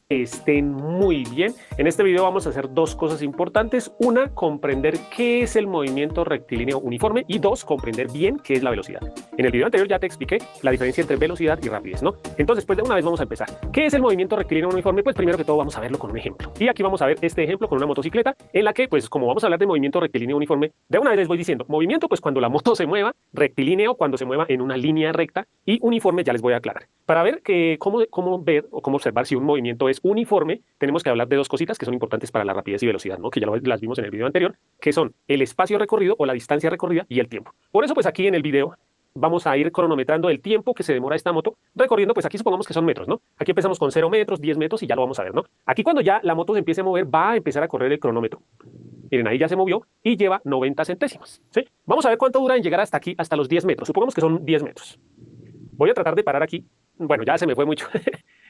Estén muy bien. En este video vamos a hacer dos cosas importantes. Una, comprender qué es el movimiento rectilíneo uniforme y dos, comprender bien qué es la velocidad. En el video anterior ya te expliqué la diferencia entre velocidad y rapidez, ¿no? Entonces, pues de una vez vamos a empezar. ¿Qué es el movimiento rectilíneo uniforme? Pues primero que todo vamos a verlo con un ejemplo. Y aquí vamos a ver este ejemplo con una motocicleta en la que, pues como vamos a hablar de movimiento rectilíneo uniforme, de una vez les voy diciendo, movimiento pues cuando la moto se mueva, rectilíneo cuando se mueva en una línea recta y uniforme ya les voy a aclarar. Para ver cómo ver o cómo observar si un movimiento es uniforme, tenemos que hablar de dos cositas que son importantes para la rapidez y velocidad, ¿no? Que ya las vimos en el video anterior, que son el espacio recorrido o la distancia recorrida y el tiempo. Por eso, pues aquí en el video vamos a ir cronometrando el tiempo que se demora esta moto recorriendo, pues aquí supongamos que son metros, ¿no? Aquí empezamos con 0 metros, 10 metros y ya lo vamos a ver, ¿no? Aquí cuando ya la moto se empiece a mover, va a empezar a correr el cronómetro. Miren, ahí ya se movió y lleva 90 centésimos, ¿sí? Vamos a ver cuánto dura en llegar hasta aquí, hasta los 10 metros. Supongamos que son 10 metros. Voy a tratar de parar aquí. Bueno, ya se me fue mucho.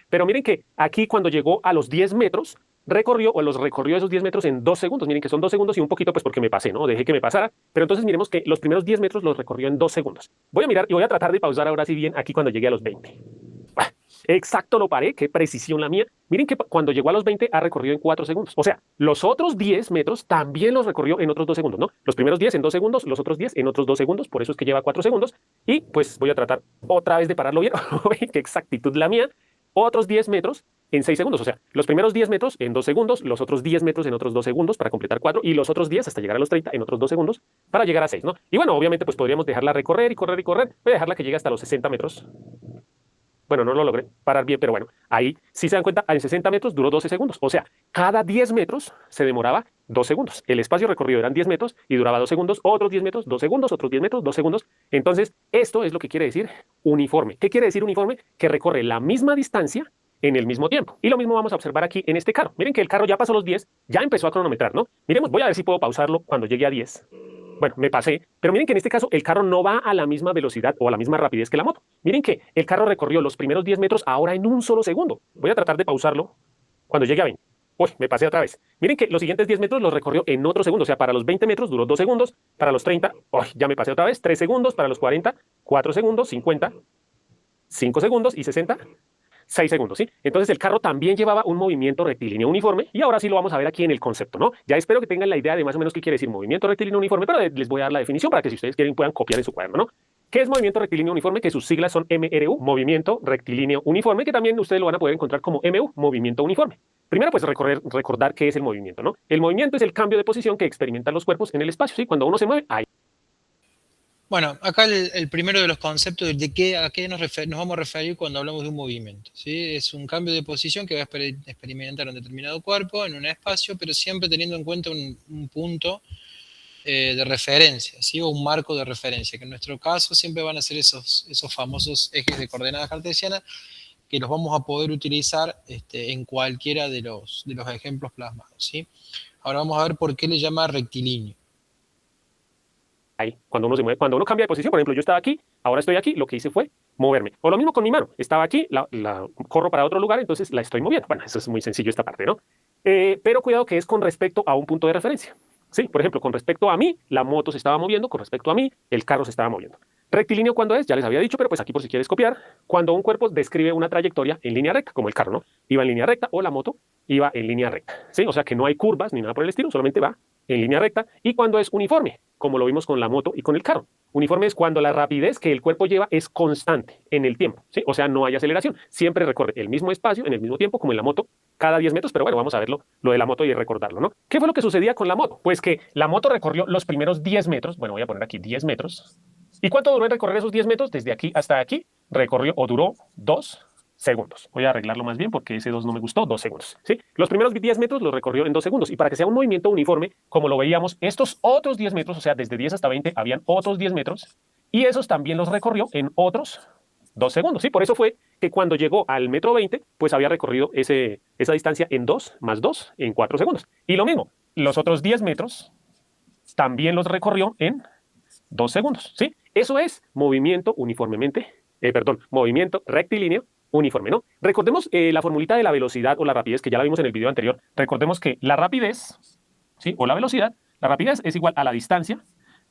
Pero miren que aquí cuando llegó a los 10 metros, los recorrió esos 10 metros en 2 segundos. Miren que son 2 segundos y un poquito, pues porque me pasé, ¿no? Dejé que me pasara. Pero entonces miremos que los primeros 10 metros los recorrió en 2 segundos. Voy a mirar y voy a tratar de pausar ahora sí bien aquí cuando llegue a los 20. Exacto, lo paré, qué precisión la mía. Miren que cuando llegó a los 20 ha recorrido en 4 segundos. O sea, los otros 10 metros también los recorrió en otros 2 segundos, ¿no? Los primeros 10 en 2 segundos, los otros 10 en otros 2 segundos, por eso es que lleva 4 segundos. Y pues voy a tratar otra vez de pararlo bien. Qué exactitud la mía. Otros 10 metros en 6 segundos. O sea, los primeros 10 metros en 2 segundos, los otros 10 metros en otros 2 segundos para completar 4 y los otros 10 hasta llegar a los 30 en otros 2 segundos para llegar a 6, ¿no? Y bueno, obviamente pues podríamos dejarla recorrer y correr y correr. Voy a dejarla que llegue hasta los 60 metros. Bueno, no lo logré parar bien, pero bueno, ahí si se dan cuenta, en 60 metros duró 12 segundos. O sea, cada 10 metros se demoraba 2 segundos. El espacio recorrido eran 10 metros y duraba 2 segundos, otros 10 metros, 2 segundos, otros 10 metros, 2 segundos. Entonces, esto es lo que quiere decir uniforme. ¿Qué quiere decir uniforme? Que recorre la misma distancia en el mismo tiempo. Y lo mismo vamos a observar aquí en este carro. Miren que el carro ya pasó los 10, ya empezó a cronometrar, ¿no? Miremos, voy a ver si puedo pausarlo cuando llegue a 10. Bueno, me pasé, pero miren que en este caso el carro no va a la misma velocidad o a la misma rapidez que la moto. Miren que el carro recorrió los primeros 10 metros ahora en un solo segundo. Voy a tratar de pausarlo cuando llegue a 20. Uy, me pasé otra vez. Miren que los siguientes 10 metros los recorrió en otro segundo. O sea, para los 20 metros duró 2 segundos. Para los 30, uy, ya me pasé otra vez. 3 segundos. Para los 40, 4 segundos. 50, 5 segundos. Y 60, 6 segundos, ¿sí? Entonces el carro también llevaba un movimiento rectilíneo uniforme y ahora sí lo vamos a ver aquí en el concepto, ¿no? Ya espero que tengan la idea de más o menos qué quiere decir movimiento rectilíneo uniforme, pero les voy a dar la definición para que si ustedes quieren puedan copiar en su cuaderno, ¿no? ¿Qué es movimiento rectilíneo uniforme? Que sus siglas son MRU, movimiento rectilíneo uniforme, que también ustedes lo van a poder encontrar como MU, movimiento uniforme. Primero, pues recordar qué es el movimiento, ¿no? El movimiento es el cambio de posición que experimentan los cuerpos en el espacio, ¿sí? Cuando uno se mueve, ahí.
Bueno, acá el primero de los conceptos de a qué nos vamos a referir cuando hablamos de un movimiento, ¿sí? Es un cambio de posición que va a experimentar un determinado cuerpo en un espacio, pero siempre teniendo en cuenta un punto de referencia, ¿sí? O un marco de referencia, que en nuestro caso siempre van a ser esos famosos ejes de coordenadas cartesianas que los vamos a poder utilizar en cualquiera de los ejemplos plasmados, ¿sí? Ahora vamos a ver por qué le llama rectilíneo.
Ahí, cuando uno se mueve, cuando uno cambia de posición, por ejemplo, yo estaba aquí, ahora estoy aquí, lo que hice fue moverme. O lo mismo con mi mano, estaba aquí, la corro para otro lugar, entonces la estoy moviendo. Bueno, eso es muy sencillo esta parte, ¿no? Pero cuidado que es con respecto a un punto de referencia. Sí, por ejemplo, con respecto a mí, la moto se estaba moviendo, con respecto a mí, el carro se estaba moviendo. Rectilíneo, ¿cuándo es? Ya les había dicho, pero pues aquí por si quieres copiar, cuando un cuerpo describe una trayectoria en línea recta, como el carro, ¿no? Iba en línea recta o la moto iba en línea recta, ¿sí? O sea que no hay curvas ni nada por el estilo, solamente va en línea recta. Y cuando es uniforme, como lo vimos con la moto y con el carro. Uniforme es cuando la rapidez que el cuerpo lleva es constante en el tiempo, ¿sí? O sea, no hay aceleración. Siempre recorre el mismo espacio en el mismo tiempo, como en la moto, cada 10 metros. Pero bueno, vamos a verlo, lo de la moto y recordarlo, ¿no? ¿Qué fue lo que sucedía con la moto? Pues que la moto recorrió los primeros 10 metros. Bueno, voy a poner aquí 10 metros. ¿Y cuánto duró en recorrer esos 10 metros? Desde aquí hasta aquí, recorrió o duró 2 segundos. Voy a arreglarlo más bien porque ese 2 no me gustó, 2 segundos. ¿Sí? Los primeros 10 metros los recorrió en 2 segundos. Y para que sea un movimiento uniforme, como lo veíamos, estos otros 10 metros, o sea, desde 10 hasta 20, habían otros 10 metros. Y esos también los recorrió en otros 2 segundos. ¿Sí? Por eso fue que cuando llegó al metro 20, pues había recorrido esa distancia en 2 más 2 en 4 segundos. Y lo mismo, los otros 10 metros también los recorrió en 2 segundos, ¿sí? Eso es movimiento uniformemente, movimiento rectilíneo uniforme, ¿no? Recordemos la formulita de la velocidad o la rapidez, que ya la vimos en el video anterior. Recordemos que la rapidez, ¿sí? O la velocidad, la rapidez es igual a la distancia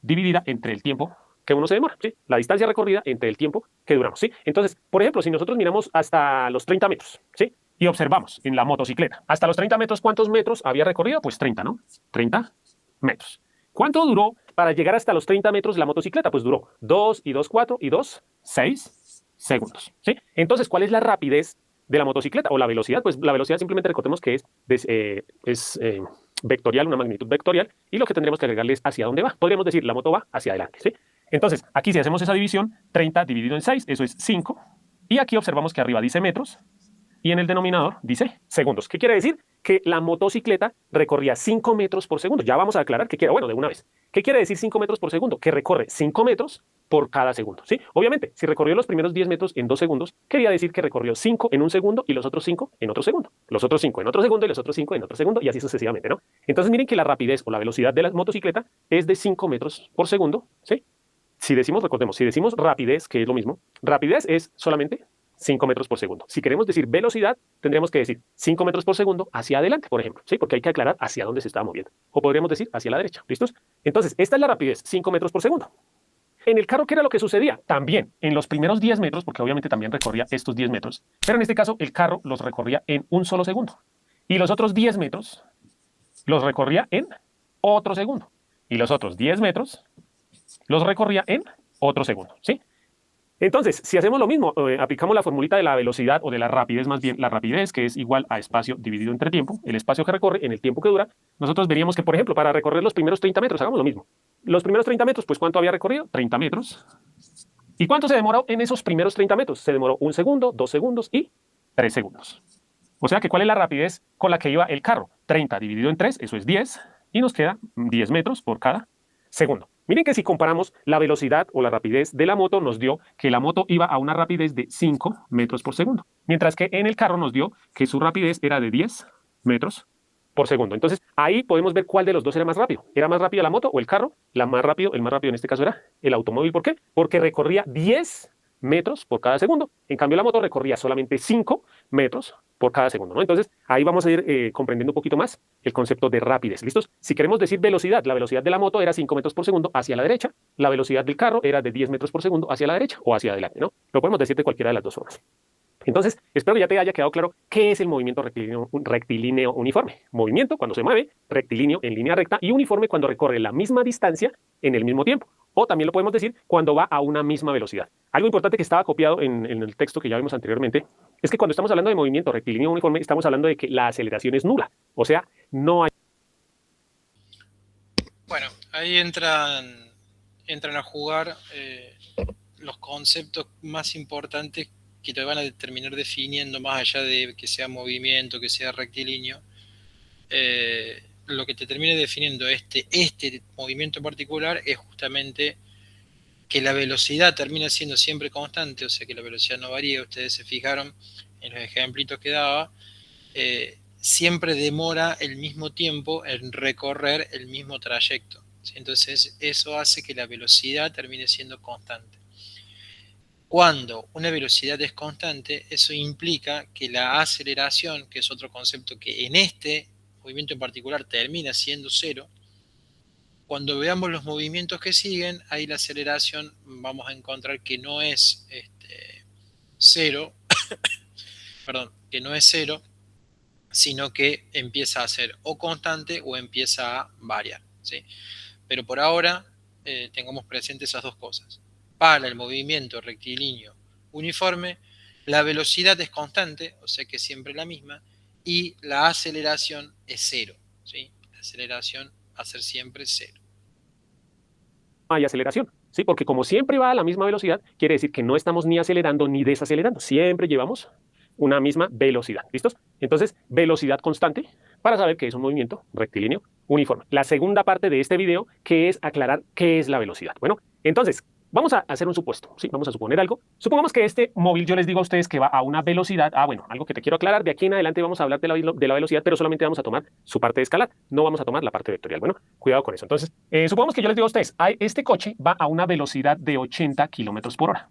dividida entre el tiempo que uno se demora, ¿sí? La distancia recorrida entre el tiempo que duramos, ¿sí? Entonces, por ejemplo, si nosotros miramos hasta los 30 metros, ¿sí? Y observamos en la motocicleta, hasta los 30 metros, ¿cuántos metros había recorrido? Pues 30, ¿no? 30 metros. ¿Cuánto duró para llegar hasta los 30 metros la motocicleta? Pues duró 2 y 2, 4 y 2, 6 segundos, ¿sí? Entonces, ¿cuál es la rapidez de la motocicleta o la velocidad? Pues la velocidad simplemente recordemos que es vectorial, una magnitud vectorial, y lo que tendremos que agregarle es hacia dónde va. Podríamos decir, la moto va hacia adelante, ¿sí? Entonces, aquí si hacemos esa división, 30 dividido en 6, eso es 5, y aquí observamos que arriba dice metros, y en el denominador dice segundos. ¿Qué quiere decir? Que la motocicleta recorría 5 metros por segundo. Ya vamos a aclarar qué quiere, bueno, de una vez. ¿Qué quiere decir 5 metros por segundo? Que recorre 5 metros por cada segundo, ¿sí? Obviamente, si recorrió los primeros 10 metros en 2 segundos, quería decir que recorrió 5 en un segundo y los otros 5 en otro segundo. Los otros 5 en otro segundo y los otros 5 en otro segundo y así sucesivamente, ¿no? Entonces miren que la rapidez o la velocidad de la motocicleta es de 5 metros por segundo, ¿sí? Si decimos, recordemos, si decimos rapidez, que es lo mismo, rapidez es solamente 5 metros por segundo. Si queremos decir velocidad, tendríamos que decir 5 metros por segundo hacia adelante, por ejemplo, ¿sí? Porque hay que aclarar hacia dónde se estaba moviendo. O podríamos decir hacia la derecha, ¿listos? Entonces, esta es la rapidez, 5 metros por segundo. En el carro, ¿qué era lo que sucedía? También, en los primeros 10 metros, porque obviamente también recorría estos 10 metros, pero en este caso el carro los recorría en un solo segundo. Y los otros 10 metros los recorría en otro segundo. Y los otros 10 metros los recorría en otro segundo, ¿sí? Entonces, si hacemos lo mismo, aplicamos la formulita de la velocidad o de la rapidez, más bien la rapidez, que es igual a espacio dividido entre tiempo, el espacio que recorre en el tiempo que dura, nosotros veríamos que, por ejemplo, para recorrer los primeros 30 metros, hagamos lo mismo. Los primeros 30 metros, pues ¿cuánto había recorrido? 30 metros. ¿Y cuánto se demoró en esos primeros 30 metros? Se demoró 1 segundo, 2 segundos y 3 segundos. O sea que, ¿cuál es la rapidez con la que iba el carro? 30 dividido en 3, eso es 10, y nos queda 10 metros por cada segundo. Miren que si comparamos la velocidad o la rapidez de la moto, nos dio que la moto iba a una rapidez de 5 metros por segundo, mientras que en el carro nos dio que su rapidez era de 10 metros por segundo. Entonces, ahí podemos ver cuál de los dos era más rápido. ¿Era más rápido la moto o el carro? El más rápido en este caso era el automóvil. ¿Por qué? Porque recorría 10 metros por cada segundo. En cambio, la moto recorría solamente 5 metros por cada segundo, ¿no? Entonces, ahí vamos a ir comprendiendo un poquito más el concepto de rapidez. ¿Listos? Si queremos decir velocidad, la velocidad de la moto era 5 metros por segundo hacia la derecha, la velocidad del carro era de 10 metros por segundo hacia la derecha o hacia adelante, ¿no? Lo podemos decir de cualquiera de las dos formas. Entonces, espero que ya te haya quedado claro qué es el movimiento rectilíneo uniforme. Movimiento cuando se mueve, rectilíneo en línea recta y uniforme cuando recorre la misma distancia en el mismo tiempo. O también lo podemos decir cuando va a una misma velocidad. Algo importante que estaba copiado en el texto que ya vimos anteriormente es que cuando estamos hablando de movimiento rectilíneo uniforme, estamos hablando de que la aceleración es nula. O sea, no hay...
Bueno, ahí entran a jugar los conceptos más importantes que te van a terminar definiendo, más allá de que sea movimiento, que sea rectilíneo. Lo que te termine definiendo este movimiento en particular es justamente que la velocidad termina siendo siempre constante, o sea que la velocidad no varía. Ustedes se fijaron en los ejemplitos que daba, siempre demora el mismo tiempo en recorrer el mismo trayecto, ¿sí? Entonces eso hace que la velocidad termine siendo constante. Cuando una velocidad es constante, eso implica que la aceleración, que es otro concepto que en este movimiento en particular termina siendo cero, cuando veamos los movimientos que siguen, ahí la aceleración vamos a encontrar que no es cero, perdón, que no es cero, sino que empieza a ser o constante o empieza a variar, ¿sí? Pero por ahora tengamos presentes esas dos cosas. Para el movimiento rectilíneo uniforme, la velocidad es constante, o sea que es siempre la misma, y la aceleración es cero, ¿sí? La aceleración va a ser siempre cero.
Hay aceleración, ¿sí? Porque como siempre va a la misma velocidad, quiere decir que no estamos ni acelerando ni desacelerando. Siempre llevamos una misma velocidad. ¿Listos? Entonces, velocidad constante para saber que es un movimiento rectilíneo uniforme. La segunda parte de este video, que es aclarar qué es la velocidad. Bueno, entonces, vamos a hacer un supuesto, ¿sí? Vamos a suponer algo. Supongamos que este móvil, yo les digo a ustedes que va a una velocidad. Bueno, algo que te quiero aclarar. De aquí en adelante vamos a hablar de la velocidad, pero solamente vamos a tomar su parte de escalar. No vamos a tomar la parte vectorial. Bueno, cuidado con eso. Entonces, supongamos que yo les digo a ustedes, este coche va a una velocidad de 80 kilómetros por hora.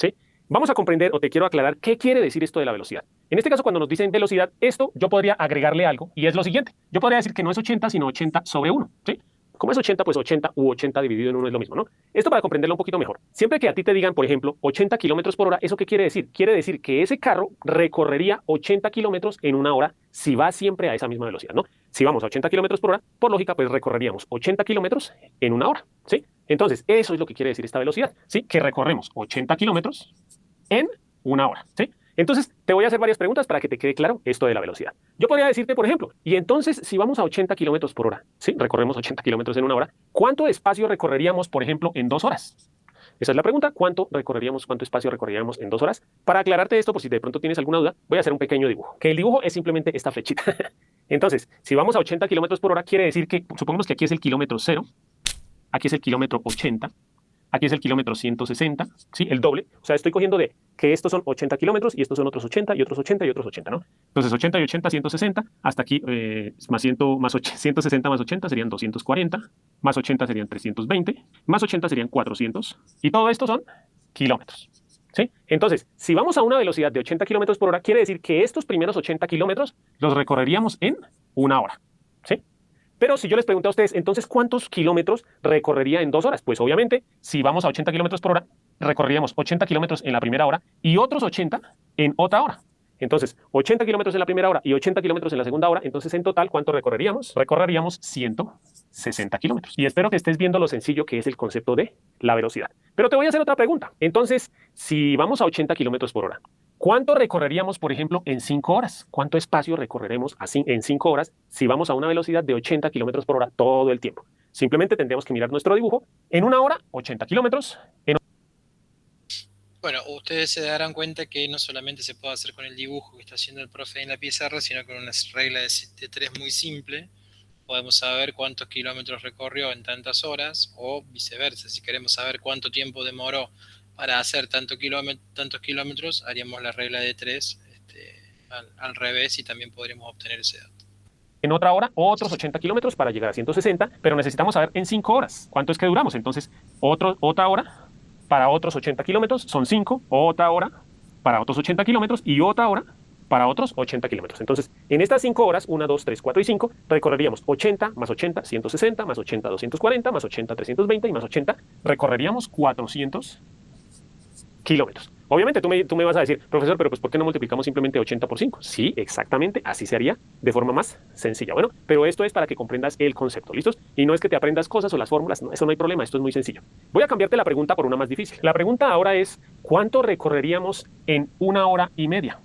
¿Sí? Vamos a comprender, o te quiero aclarar, qué quiere decir esto de la velocidad. En este caso, cuando nos dicen velocidad, esto yo podría agregarle algo, y es lo siguiente. Yo podría decir que no es 80, sino 80 sobre 1, ¿sí? Como es 80, pues 80 u 80 dividido en 1 es lo mismo, ¿no? Esto para comprenderlo un poquito mejor. Siempre que a ti te digan, por ejemplo, 80 kilómetros por hora, ¿eso qué quiere decir? Quiere decir que ese carro recorrería 80 kilómetros en una hora si va siempre a esa misma velocidad, ¿no? Si vamos a 80 kilómetros por hora, por lógica, pues recorreríamos 80 kilómetros en una hora, ¿sí? Entonces, eso es lo que quiere decir esta velocidad, ¿sí? Que recorremos 80 kilómetros en una hora, ¿sí? Entonces, te voy a hacer varias preguntas para que te quede claro esto de la velocidad. Yo podría decirte, por ejemplo, y entonces, si vamos a 80 kilómetros por hora, ¿sí? Recorremos 80 kilómetros en una hora, ¿cuánto espacio recorreríamos, por ejemplo, en 2 horas? Esa es la pregunta. ¿Cuánto espacio recorreríamos en 2 horas? Para aclararte esto, por si de pronto tienes alguna duda, voy a hacer un pequeño dibujo. Que el dibujo es simplemente esta flechita. Entonces, si vamos a 80 kilómetros por hora, quiere decir que, supongamos que aquí es el kilómetro 0, aquí es el kilómetro 80, aquí es el kilómetro 160, ¿sí? El doble. O sea, estoy cogiendo de que estos son 80 kilómetros y estos son otros 80 y otros 80 y otros 80, ¿no? Entonces, 80 y 80, 160. Hasta aquí, más 160 más 80 serían 240. Más 80 serían 320. Más 80 serían 400. Y todo esto son kilómetros, ¿sí? Entonces, si vamos a una velocidad de 80 kilómetros por hora, quiere decir que estos primeros 80 kilómetros los recorreríamos en una hora, ¿sí? Pero si yo les pregunto a ustedes, entonces, ¿cuántos kilómetros recorrería en 2 horas? Pues obviamente, si vamos a 80 kilómetros por hora, recorreríamos 80 kilómetros en la primera hora y otros 80 en otra hora. Entonces, 80 kilómetros en la primera hora y 80 kilómetros en la segunda hora. Entonces, en total, ¿cuánto recorreríamos? Recorreríamos 160 kilómetros. Y espero que estés viendo lo sencillo que es el concepto de la velocidad. Pero te voy a hacer otra pregunta. Entonces, si vamos a 80 kilómetros por hora, ¿cuánto recorreríamos, por ejemplo, en 5 horas? ¿Cuánto espacio recorreremos así en 5 horas si vamos a una velocidad de 80 kilómetros por hora todo el tiempo? Simplemente tendremos que mirar nuestro dibujo. En una hora, 80 kilómetros.
Bueno, ustedes se darán cuenta que no solamente se puede hacer con el dibujo que está haciendo el profe en la pizarra, sino con una regla de 3 muy simple. Podemos saber cuántos kilómetros recorrió en tantas horas, o viceversa. Si queremos saber cuánto tiempo demoró para hacer tantos kilómetros, haríamos la regla de 3 al revés y también podríamos obtener ese dato.
En otra hora, otros 80 kilómetros para llegar a 160, pero necesitamos saber en 5 horas cuánto es que duramos. Entonces, otra hora para otros 80 kilómetros son 5, otra hora para otros 80 kilómetros y otra hora para otros 80 kilómetros. Entonces, en estas 5 horas, 1, 2, 3, 4 y 5, recorreríamos 80 más 80, 160, más 80, 240, más 80, 320 y más 80, recorreríamos 400 kilómetros. Obviamente tú me vas a decir, profesor, pero pues ¿por qué no multiplicamos simplemente 80 por 5? Sí, exactamente, así se haría de forma más sencilla. Bueno, pero esto es para que comprendas el concepto, ¿listos? Y no es que te aprendas cosas o las fórmulas, no, eso no hay problema, esto es muy sencillo. Voy a cambiarte la pregunta por una más difícil. La pregunta ahora es, ¿cuánto recorreríamos en 1 hora y media?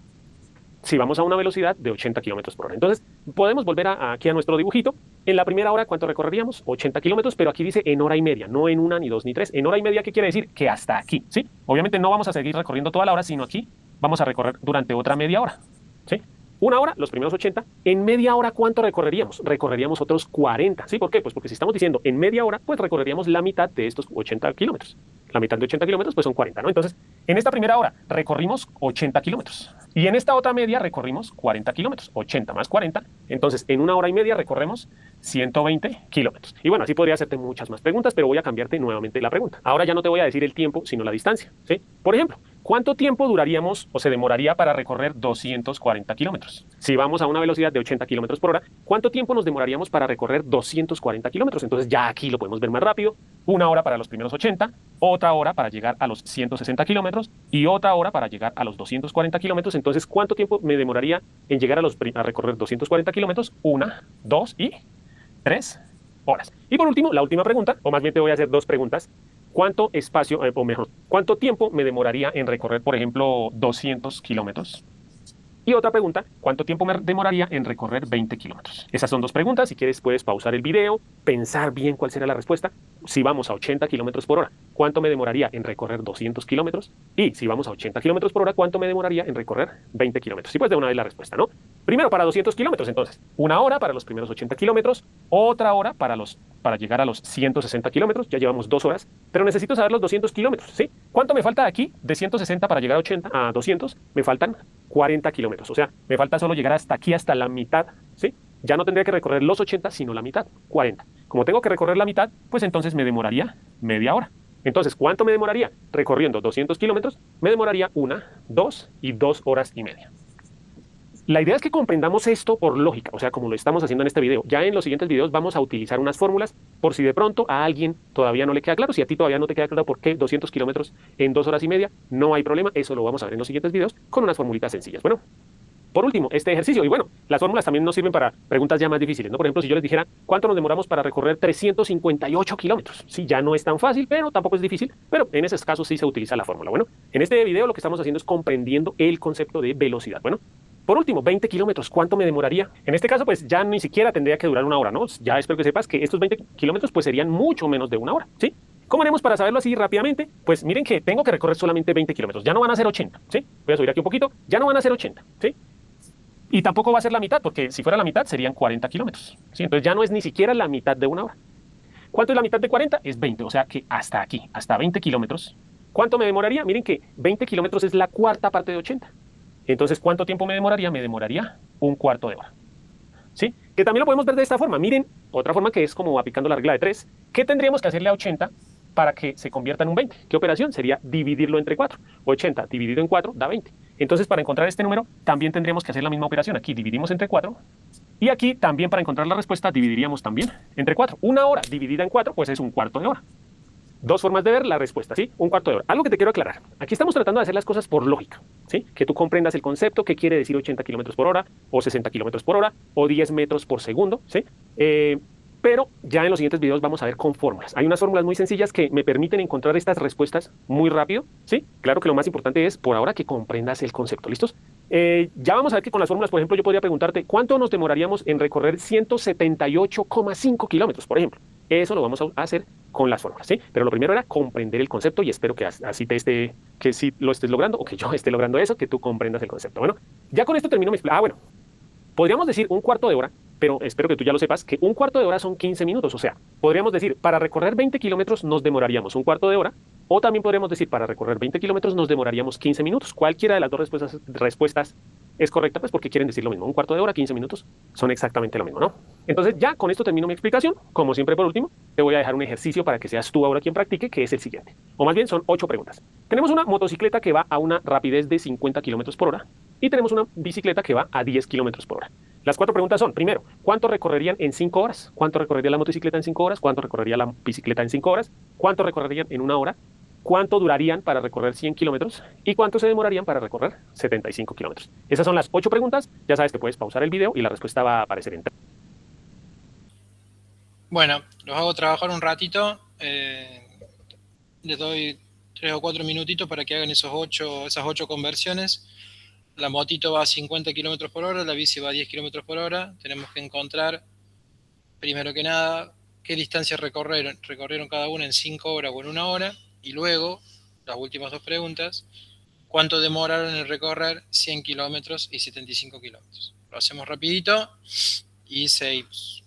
Si vamos a una velocidad de 80 kilómetros por hora. Entonces, podemos volver aquí a nuestro dibujito. En la primera hora, ¿cuánto recorreríamos? 80 kilómetros, pero aquí dice en hora y media, no en 1, ni 2, ni 3. En hora y media, ¿qué quiere decir? Que hasta aquí, ¿sí? Obviamente no vamos a seguir recorriendo toda la hora, sino aquí vamos a recorrer durante otra media hora, ¿sí? 1 hora, los primeros 80. En media hora, ¿cuánto recorreríamos? Recorreríamos otros 40, ¿sí? ¿Por qué? Pues porque si estamos diciendo en media hora, pues recorreríamos la mitad de estos 80 kilómetros. La mitad de 80 kilómetros, pues son 40, ¿no? Entonces, en esta primera hora recorrimos 80 kilómetros. Y en esta otra media recorrimos 40 kilómetros. 80 más 40. Entonces, en 1 hora y media recorremos 120 kilómetros. Y bueno, así podría hacerte muchas más preguntas, pero voy a cambiarte nuevamente la pregunta. Ahora ya no te voy a decir el tiempo, sino la distancia, ¿sí? Por ejemplo, ¿Cuánto tiempo duraríamos o se demoraría para recorrer 240 kilómetros? Si vamos a una velocidad de 80 kilómetros por hora, ¿cuánto tiempo nos demoraríamos para recorrer 240 kilómetros? Entonces ya aquí lo podemos ver más rápido. 1 hora para los primeros 80, otra hora para llegar a los 160 kilómetros y otra hora para llegar a los 240 kilómetros. Entonces, ¿cuánto tiempo me demoraría en llegar a recorrer 240 kilómetros? 1, 2 y 3 horas. Y por último, la última pregunta, o más bien te voy a hacer dos preguntas. ¿Cuánto espacio, o mejor, cuánto tiempo me demoraría en recorrer, por ejemplo, 200 kilómetros? Y otra pregunta, ¿cuánto tiempo me demoraría en recorrer 20 kilómetros? Esas son dos preguntas. Si quieres, puedes pausar el video, pensar bien cuál será la respuesta. Si vamos a 80 kilómetros por hora, ¿cuánto me demoraría en recorrer 200 kilómetros? Y si vamos a 80 kilómetros por hora, ¿cuánto me demoraría en recorrer 20 kilómetros? Y pues de una vez la respuesta, ¿no? Primero para 200 kilómetros, entonces, 1 hora para los primeros 80 kilómetros, otra hora para llegar a los 160 kilómetros, ya llevamos 2 horas, pero necesito saber los 200 kilómetros, ¿sí? ¿Cuánto me falta de aquí? De 160 para llegar a 200, me faltan 40 kilómetros, o sea, me falta solo llegar hasta aquí, hasta la mitad, ¿sí? Ya no tendría que recorrer los 80, sino la mitad, 40. Como tengo que recorrer la mitad, pues entonces me demoraría media hora. Entonces, ¿cuánto me demoraría? Recorriendo 200 kilómetros, me demoraría 1, 2 y 2 horas y media. La idea es que comprendamos esto por lógica, o sea, como lo estamos haciendo en este video. Ya en los siguientes videos vamos a utilizar unas fórmulas por si de pronto a alguien todavía no le queda claro. Si a ti todavía no te queda claro por qué 200 kilómetros en 2 horas y media, no hay problema. Eso lo vamos a ver en los siguientes videos con unas formulitas sencillas. Bueno, por último, este ejercicio. Y bueno, las fórmulas también nos sirven para preguntas ya más difíciles, ¿no? Por ejemplo, si yo les dijera, ¿cuánto nos demoramos para recorrer 358 kilómetros? Sí, ya no es tan fácil, pero tampoco es difícil. Pero en esos casos sí se utiliza la fórmula. Bueno, en este video lo que estamos haciendo es comprendiendo el concepto de velocidad. Bueno, por último, 20 kilómetros, ¿cuánto me demoraría? En este caso, pues ya ni siquiera tendría que durar 1 hora, ¿no? Ya espero que sepas que estos 20 kilómetros pues serían mucho menos de 1 hora, ¿sí? ¿Cómo haremos para saberlo así rápidamente? Pues miren que tengo que recorrer solamente 20 kilómetros, ya no van a ser 80, ¿sí? Voy a subir aquí un poquito, ya no van a ser 80, ¿sí? Y tampoco va a ser la mitad, porque si fuera la mitad serían 40 kilómetros, ¿sí? Entonces ya no es ni siquiera la mitad de 1 hora. ¿Cuánto es la mitad de 40? Es 20, o sea que hasta aquí, hasta 20 kilómetros. ¿Cuánto me demoraría? Miren que 20 kilómetros es la cuarta parte de 80. Entonces, ¿cuánto tiempo me demoraría? Me demoraría un cuarto de hora. ¿Sí? Que también lo podemos ver de esta forma. Miren, otra forma que es como aplicando la regla de 3. ¿Qué tendríamos que hacerle a 80 para que se convierta en un 20? ¿Qué operación? Sería dividirlo entre 4. 80 dividido en 4 da 20. Entonces, para encontrar este número, también tendríamos que hacer la misma operación. Aquí dividimos entre 4. Y aquí también para encontrar la respuesta dividiríamos también entre 4. 1 hora dividida en 4, pues es un cuarto de hora. Dos formas de ver la respuesta, ¿sí? Un cuarto de hora. Algo que te quiero aclarar. Aquí estamos tratando de hacer las cosas por lógica, ¿sí? Que tú comprendas el concepto, qué quiere decir 80 kilómetros por hora, o 60 kilómetros por hora, o 10 metros por segundo, ¿sí? Pero ya en los siguientes videos vamos a ver con fórmulas. Hay unas fórmulas muy sencillas que me permiten encontrar estas respuestas muy rápido, ¿sí? Claro que lo más importante es, por ahora, que comprendas el concepto, ¿listos? Ya vamos a ver que con las fórmulas, por ejemplo, yo podría preguntarte, ¿cuánto nos demoraríamos en recorrer 178,5 kilómetros, por ejemplo? Eso lo vamos a hacer con las fórmulas, ¿sí? Pero lo primero era comprender el concepto y espero que así que sí lo estés logrando o que yo esté logrando eso, que tú comprendas el concepto. Bueno, ya con esto termino mi explicación. Bueno, podríamos decir un cuarto de hora, pero espero que tú ya lo sepas, que un cuarto de hora son 15 minutos. O sea, podríamos decir, para recorrer 20 kilómetros nos demoraríamos un cuarto de hora, o también podríamos decir, para recorrer 20 kilómetros nos demoraríamos 15 minutos. Cualquiera de las dos respuestas es correcta, pues porque quieren decir lo mismo. Un cuarto de hora, 15 minutos, son exactamente lo mismo, ¿no? Entonces ya con esto termino mi explicación. Como siempre, por último, te voy a dejar un ejercicio para que seas tú ahora quien practique, que es el siguiente. O más bien, son 8 preguntas. Tenemos una motocicleta que va a una rapidez de 50 kilómetros por hora y tenemos una bicicleta que va a 10 kilómetros por hora. Las 4 preguntas son, primero, ¿cuánto recorrerían en 5 horas? ¿Cuánto recorrería la motocicleta en 5 horas? ¿Cuánto recorrería la bicicleta en 5 horas? ¿Cuánto recorrerían en 1 hora? ¿Cuánto durarían para recorrer 100 kilómetros? ¿Y cuánto se demorarían para recorrer 75 kilómetros? Esas son las 8 preguntas. Ya sabes que puedes pausar el video y la respuesta va a aparecer en...
Bueno, los hago trabajar un ratito. Les doy 3 o 4 minutitos para que hagan esas 8 conversiones. La motito va a 50 kilómetros por hora, la bici va a 10 kilómetros por hora. Tenemos que encontrar, primero que nada, qué distancia recorrieron cada una en 5 horas o en 1 hora. Y luego, las últimas 2 preguntas, ¿cuánto demoraron en recorrer 100 kilómetros y 75 kilómetros? Lo hacemos rapidito y seguimos.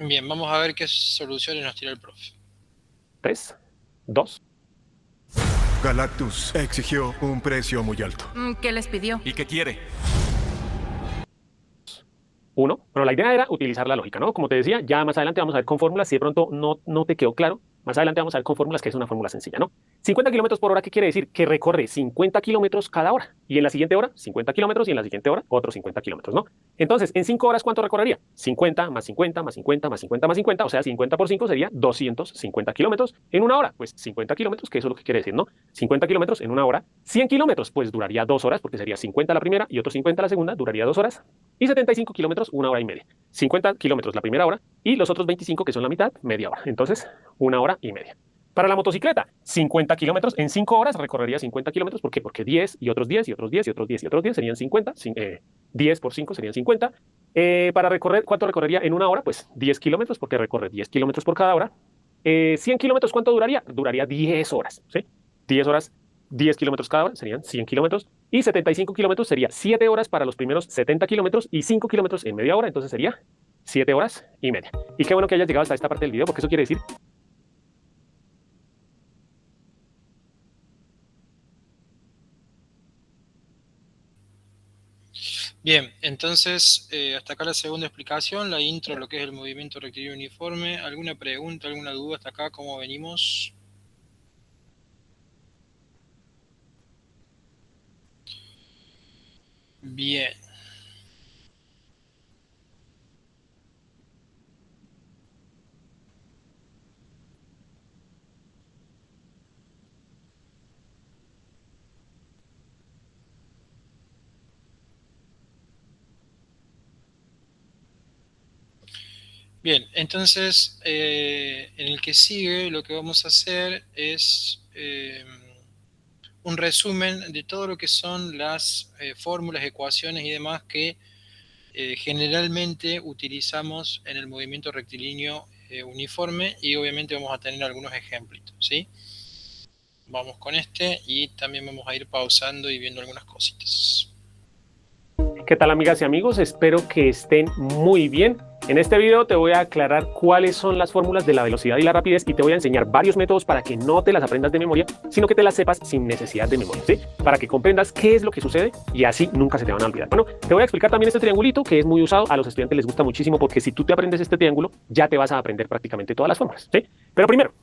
Bien, vamos a ver qué soluciones nos tira el profe.
3, 2.
Galactus exigió un precio muy alto.
¿Qué les pidió?
¿Y qué quiere?
1. Bueno, la idea era utilizar la lógica, ¿no? Como te decía, ya más adelante vamos a ver con fórmulas. Si de pronto no te quedó claro, más adelante vamos a ver con fórmulas que es una fórmula sencilla, ¿no? 50 kilómetros por hora, ¿qué quiere decir? Que recorre 50 kilómetros cada hora. Y en la siguiente hora, 50 kilómetros. Y en la siguiente hora, otros 50 kilómetros, ¿no? Entonces, en 5 horas, ¿cuánto recorrería? 50 más 50 más 50 más 50 más 50. O sea, 50 por 5 sería 250 kilómetros en una hora. Pues 50 kilómetros, que eso es lo que quiere decir, ¿no? 50 kilómetros en una hora. 100 kilómetros, pues duraría 2 horas, porque sería 50 la primera y otros 50 la segunda, duraría 2 horas. Y 75 kilómetros, 1 hora y media. 50 kilómetros la primera hora y los otros 25, que son la mitad, media hora. Entonces, 1 hora y media. Para la motocicleta, 50 kilómetros en 5 horas recorrería 50 kilómetros. ¿Por qué? Porque 10 y otros 10 y otros 10 y otros 10 y otros 10 serían 50. 10 por 5 serían 50. Para recorrer, ¿cuánto recorrería en una hora? Pues 10 kilómetros, porque recorre 10 kilómetros por cada hora. 100 kilómetros, ¿cuánto duraría? Duraría 10 horas, ¿sí? 10 horas, 10 kilómetros cada hora, serían 100 kilómetros. Y 75 kilómetros sería 7 horas para los primeros 70 kilómetros y 5 kilómetros en media hora. Entonces sería 7 horas y media. Y qué bueno que hayas llegado hasta esta parte del video, porque eso quiere decir...
Bien, entonces, hasta acá la segunda explicación, la intro, lo que es el movimiento rectilíneo uniforme. ¿Alguna pregunta, alguna duda hasta acá? ¿Cómo venimos? Bien. Bien, entonces en el que sigue lo que vamos a hacer es un resumen de todo lo que son las fórmulas, ecuaciones y demás que generalmente utilizamos en el movimiento rectilíneo uniforme, y obviamente vamos a tener algunos ejemplos, ¿sí? Vamos con este y también vamos a ir pausando y viendo algunas cositas.
¿Qué tal, amigas y amigos? Espero que estén muy bien. En este video te voy a aclarar cuáles son las fórmulas de la velocidad y la rapidez, y te voy a enseñar varios métodos para que no te las aprendas de memoria, sino que te las sepas sin necesidad de memoria, ¿sí? Para que comprendas qué es lo que sucede y así nunca se te van a olvidar. Bueno, te voy a explicar también este triangulito que es muy usado. A los estudiantes les gusta muchísimo porque si tú te aprendes este triángulo, ya te vas a aprender prácticamente todas las fórmulas, ¿sí? Pero primero,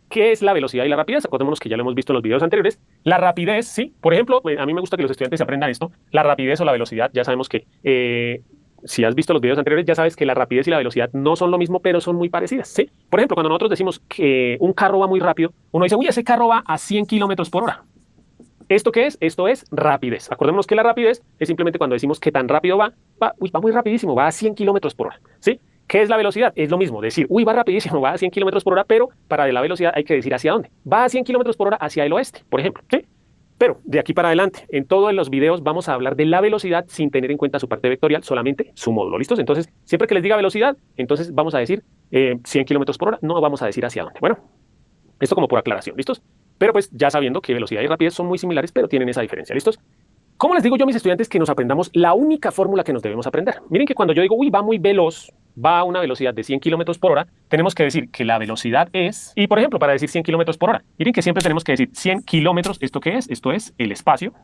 ¿qué es la velocidad y la rapidez? Acordémonos que ya lo hemos visto en los videos anteriores. La rapidez, sí. Por ejemplo, a mí me gusta que los estudiantes aprendan esto. La rapidez o la velocidad, ya sabemos que si has visto los videos anteriores, ya sabes que la rapidez y la velocidad no son lo mismo, pero son muy parecidas, ¿sí? Por ejemplo, cuando nosotros decimos que un carro va muy rápido, uno dice, uy, ese carro va a 100 kilómetros por hora. ¿Esto qué es? Esto es rapidez. Acordémonos que la rapidez es simplemente cuando decimos que tan rápido va muy rapidísimo, va a 100 kilómetros por hora, ¿sí? ¿Qué es la velocidad? Es lo mismo, decir, uy, va rapidísimo, va a 100 kilómetros por hora, pero para la velocidad hay que decir hacia dónde. Va a 100 kilómetros por hora hacia el oeste, por ejemplo, ¿sí? Pero de aquí para adelante, en todos los videos vamos a hablar de la velocidad sin tener en cuenta su parte vectorial, solamente su módulo, ¿listos? Entonces, siempre que les diga velocidad, entonces vamos a decir 100 kilómetros por hora, no vamos a decir hacia dónde. Bueno, esto como por aclaración, ¿listos? Pero pues ya sabiendo que velocidad y rapidez son muy similares, pero tienen esa diferencia, ¿listos? ¿Cómo les digo yo a mis estudiantes que nos aprendamos la única fórmula que nos debemos aprender? Miren que cuando yo digo, uy, va muy veloz, va a una velocidad de 100 kilómetros por hora, tenemos que decir que la velocidad es, y por ejemplo, para decir 100 kilómetros por hora, miren que siempre tenemos que decir 100 kilómetros, ¿esto qué es? Esto es el espacio.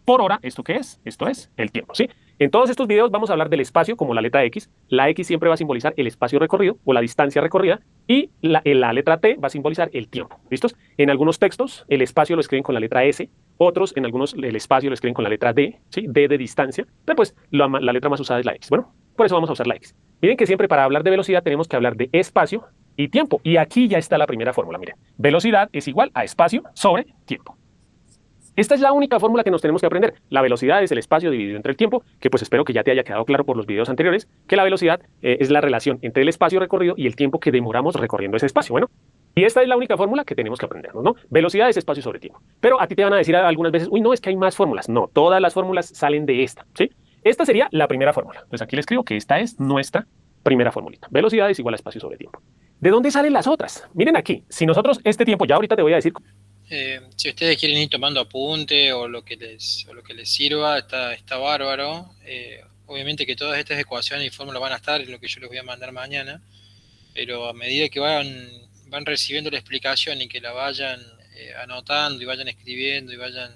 Por hora, ¿esto qué es? Esto es el tiempo, ¿sí? En todos estos videos vamos a hablar del espacio como la letra X. La X siempre va a simbolizar el espacio recorrido o la distancia recorrida, y la letra T va a simbolizar el tiempo, ¿listos? En algunos textos el espacio lo escriben con la letra S, otros en algunos el espacio lo escriben con la letra D, ¿sí? D de distancia, pero pues la letra más usada es la X. Bueno, por eso vamos a usar la X. Miren que siempre para hablar de velocidad tenemos que hablar de espacio y tiempo, y aquí ya está la primera fórmula, miren. Velocidad es igual a espacio sobre tiempo. Esta es la única fórmula que nos tenemos que aprender. La velocidad es el espacio dividido entre el tiempo, que pues espero que ya te haya quedado claro por los videos anteriores, que la velocidad es la relación entre el espacio recorrido y el tiempo que demoramos recorriendo ese espacio. Bueno, y esta es la única fórmula que tenemos que aprendernos, ¿no? Velocidad es espacio sobre tiempo. Pero a ti te van a decir algunas veces, uy, no, es que hay más fórmulas. No, todas las fórmulas salen de esta, ¿sí? Esta sería la primera fórmula. Entonces aquí le escribo que esta es nuestra primera formulita. Velocidad es igual a espacio sobre tiempo. ¿De dónde salen las otras? Miren aquí, si nosotros este tiempo, ya ahorita te voy a decir...
Si ustedes quieren ir tomando apunte o lo que les sirva, está bárbaro. Obviamente que todas estas ecuaciones y fórmulas van a estar en lo que yo les voy a mandar mañana. pero a medida que van recibiendo la explicación y que la vayan anotando y vayan escribiendo y vayan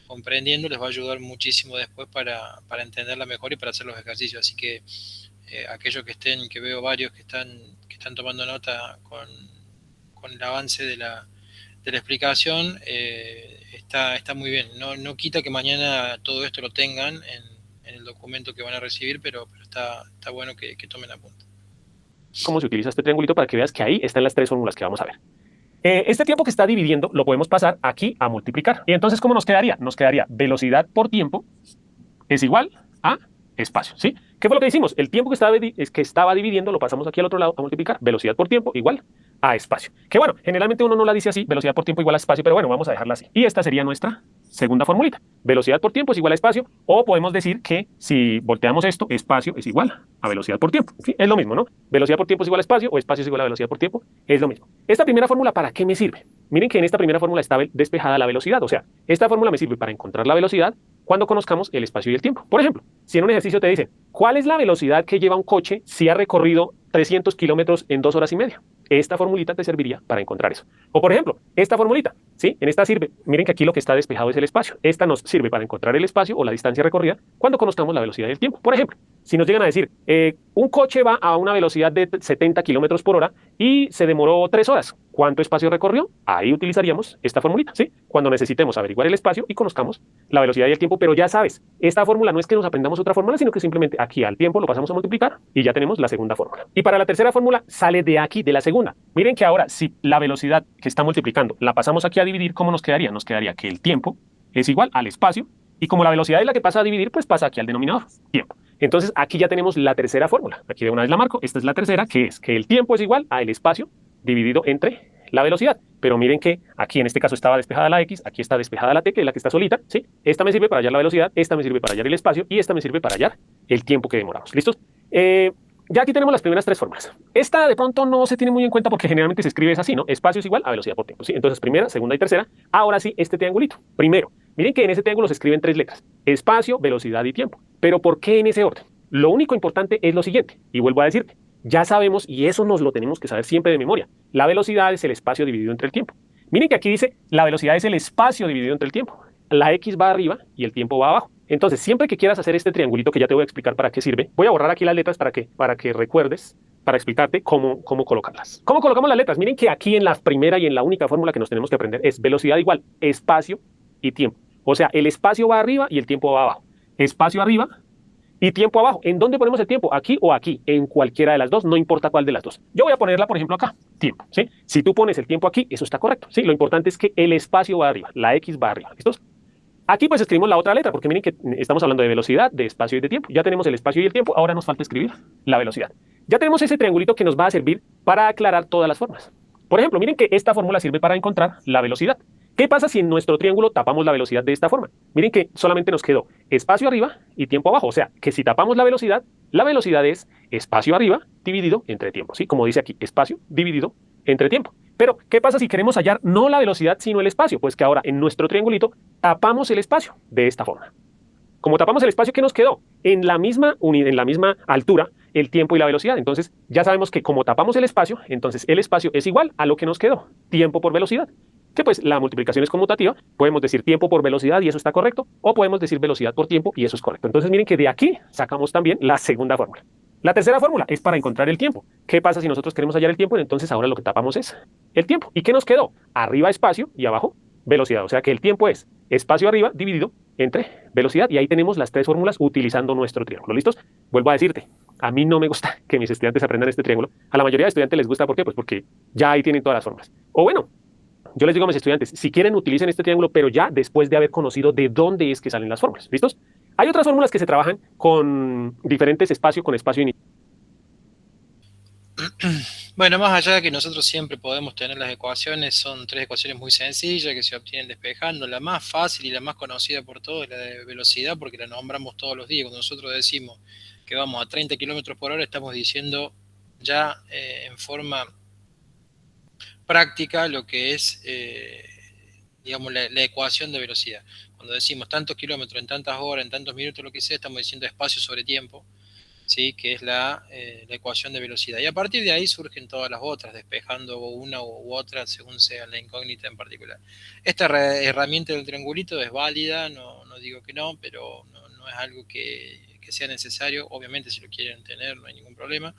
comprendiendo, les va a ayudar muchísimo después para entenderla mejor y para hacer los ejercicios. Así que aquellos que veo varios que están tomando nota con el avance de la explicación, está muy bien. No quita que mañana todo esto lo tengan en el documento que van a recibir, pero está bueno que tomen apunte.
Cómo se utiliza este triangulito para que veas que ahí están las tres fórmulas que vamos a ver. Este tiempo que está dividiendo lo podemos pasar aquí a multiplicar. Y entonces, ¿cómo nos quedaría? Nos quedaría velocidad por tiempo es igual a espacio, ¿sí? ¿Qué fue lo que hicimos? El tiempo que estaba dividiendo lo pasamos aquí al otro lado a multiplicar. Velocidad por tiempo igual a espacio. Que bueno, generalmente uno no la dice así, velocidad por tiempo igual a espacio, pero bueno, vamos a dejarla así. Y esta sería nuestra segunda formulita. Velocidad por tiempo es igual a espacio, o podemos decir que si volteamos esto, espacio es igual a velocidad por tiempo. ¿Sí? Es lo mismo, ¿no? Velocidad por tiempo es igual a espacio, o espacio es igual a velocidad por tiempo, es lo mismo. Esta primera fórmula, ¿para qué me sirve? Miren que en esta primera fórmula está despejada la velocidad, o sea, esta fórmula me sirve para encontrar la velocidad cuando conozcamos el espacio y el tiempo. Por ejemplo, si en un ejercicio te dicen, ¿cuál es la velocidad que lleva un coche si ha recorrido 300 kilómetros en 2 horas y media? Esta formulita te serviría para encontrar eso. O por ejemplo, esta formulita, ¿sí? En esta sirve, miren que aquí lo que está despejado es el espacio. Esta nos sirve para encontrar el espacio o la distancia recorrida cuando conozcamos la velocidad y el tiempo. Por ejemplo, si nos llegan a decir, un coche va a una velocidad de 70 kilómetros por hora y se demoró 3 horas, ¿cuánto espacio recorrió? Ahí utilizaríamos esta formulita, ¿sí? Cuando necesitemos averiguar el espacio y conozcamos la velocidad y el tiempo, pero ya sabes, esta fórmula no es que nos aprendamos otra fórmula, sino que simplemente aquí al tiempo lo pasamos a multiplicar y ya tenemos la segunda fórmula. Y para la tercera fórmula sale de aquí, de la segunda. Miren que ahora si la velocidad que está multiplicando la pasamos aquí a dividir, ¿cómo nos quedaría? Nos quedaría que el tiempo es igual al espacio y como la velocidad es la que pasa a dividir, pues pasa aquí al denominador, tiempo. Entonces aquí ya tenemos la tercera fórmula. Aquí de una vez la marco. Esta es la tercera, que es que el tiempo es igual al espacio dividido entre la velocidad. Pero miren que aquí en este caso estaba despejada la X, aquí está despejada la T, que es la que está solita, ¿sí? Esta me sirve para hallar la velocidad, esta me sirve para hallar el espacio y esta me sirve para hallar el tiempo que demoramos. ¿Listos? Ya aquí tenemos las primeras tres fórmulas. Esta de pronto no se tiene muy en cuenta porque generalmente se escribe así, ¿no? Espacio es igual a velocidad por tiempo, ¿sí? Entonces primera, segunda y tercera. Ahora sí, este triangulito. Primero, miren que en ese triángulo se escriben 3 letras. Espacio, velocidad y tiempo. Pero ¿por qué en ese orden? Lo único importante es lo siguiente, y vuelvo a decirte, ya sabemos, y eso nos lo tenemos que saber siempre de memoria, la velocidad es el espacio dividido entre el tiempo. Miren que aquí dice, la velocidad es el espacio dividido entre el tiempo. La X va arriba y el tiempo va abajo. Entonces, siempre que quieras hacer este triangulito, que ya te voy a explicar para qué sirve, voy a borrar aquí las letras para que recuerdes, para explicarte cómo colocarlas. ¿Cómo colocamos las letras? Miren que aquí en la primera y en la única fórmula que nos tenemos que aprender es velocidad igual espacio y tiempo. O sea, el espacio va arriba y el tiempo va abajo. Espacio arriba y tiempo abajo. ¿En dónde ponemos el tiempo? ¿Aquí o aquí? En cualquiera de las dos, no importa cuál de las dos. Yo voy a ponerla, por ejemplo, acá, tiempo, ¿sí? Si tú pones el tiempo aquí, eso está correcto, ¿sí? Lo importante es que el espacio va arriba, la X va arriba, ¿listos? Aquí pues escribimos la otra letra, porque miren que estamos hablando de velocidad, de espacio y de tiempo. Ya tenemos el espacio y el tiempo, ahora nos falta escribir la velocidad. Ya tenemos ese triangulito que nos va a servir para aclarar todas las formas. Por ejemplo, miren que esta fórmula sirve para encontrar la velocidad. ¿Qué pasa si en nuestro triángulo tapamos la velocidad de esta forma? Miren que solamente nos quedó espacio arriba y tiempo abajo. O sea, que si tapamos la velocidad es espacio arriba dividido entre tiempo. ¿Sí? Como dice aquí, espacio dividido entre tiempo. Pero, ¿qué pasa si queremos hallar no la velocidad, sino el espacio? Pues que ahora en nuestro triangulito tapamos el espacio de esta forma. Como tapamos el espacio, ¿qué nos quedó? En la misma altura, el tiempo y la velocidad. Entonces, ya sabemos que como tapamos el espacio, entonces el espacio es igual a lo que nos quedó, tiempo por velocidad. Que pues la multiplicación es conmutativa, podemos decir tiempo por velocidad y eso está correcto, o podemos decir velocidad por tiempo y eso es correcto. Entonces miren que de aquí sacamos también la segunda fórmula. La tercera fórmula es para encontrar el tiempo. ¿Qué pasa si nosotros queremos hallar el tiempo? Entonces ahora lo que tapamos es el tiempo. ¿Y qué nos quedó? Arriba espacio y abajo velocidad. O sea que el tiempo es espacio arriba dividido entre velocidad. Y ahí tenemos las tres fórmulas utilizando nuestro triángulo. ¿Listos? Vuelvo a decirte, a mí no me gusta que mis estudiantes aprendan este triángulo. A la mayoría de estudiantes les gusta. ¿Por qué? Pues porque ya ahí tienen todas las fórmulas. O bueno, yo les digo a mis estudiantes, si quieren utilicen este triángulo, pero ya después de haber conocido de dónde es que salen las fórmulas. ¿Listos? Hay otras fórmulas que se trabajan con diferentes espacios, con espacio inicial.
Bueno, más allá de que nosotros siempre podemos tener las ecuaciones, son 3 ecuaciones muy sencillas que se obtienen despejando. La más fácil y la más conocida por todos es la de velocidad, porque la nombramos todos los días. Cuando nosotros decimos que vamos a 30 kilómetros por hora, estamos diciendo ya en forma práctica lo que es, digamos, la ecuación de velocidad. Cuando decimos tantos kilómetros en tantas horas, en tantos minutos, lo que sea, estamos diciendo espacio sobre tiempo. ¿sí? Que es la ecuación de velocidad. Y a partir de ahí surgen todas las otras, despejando una u otra según sea la incógnita en particular. Esta herramienta del triangulito es válida, no digo que no, pero no es algo que sea necesario. Obviamente si lo quieren tener no hay ningún problema.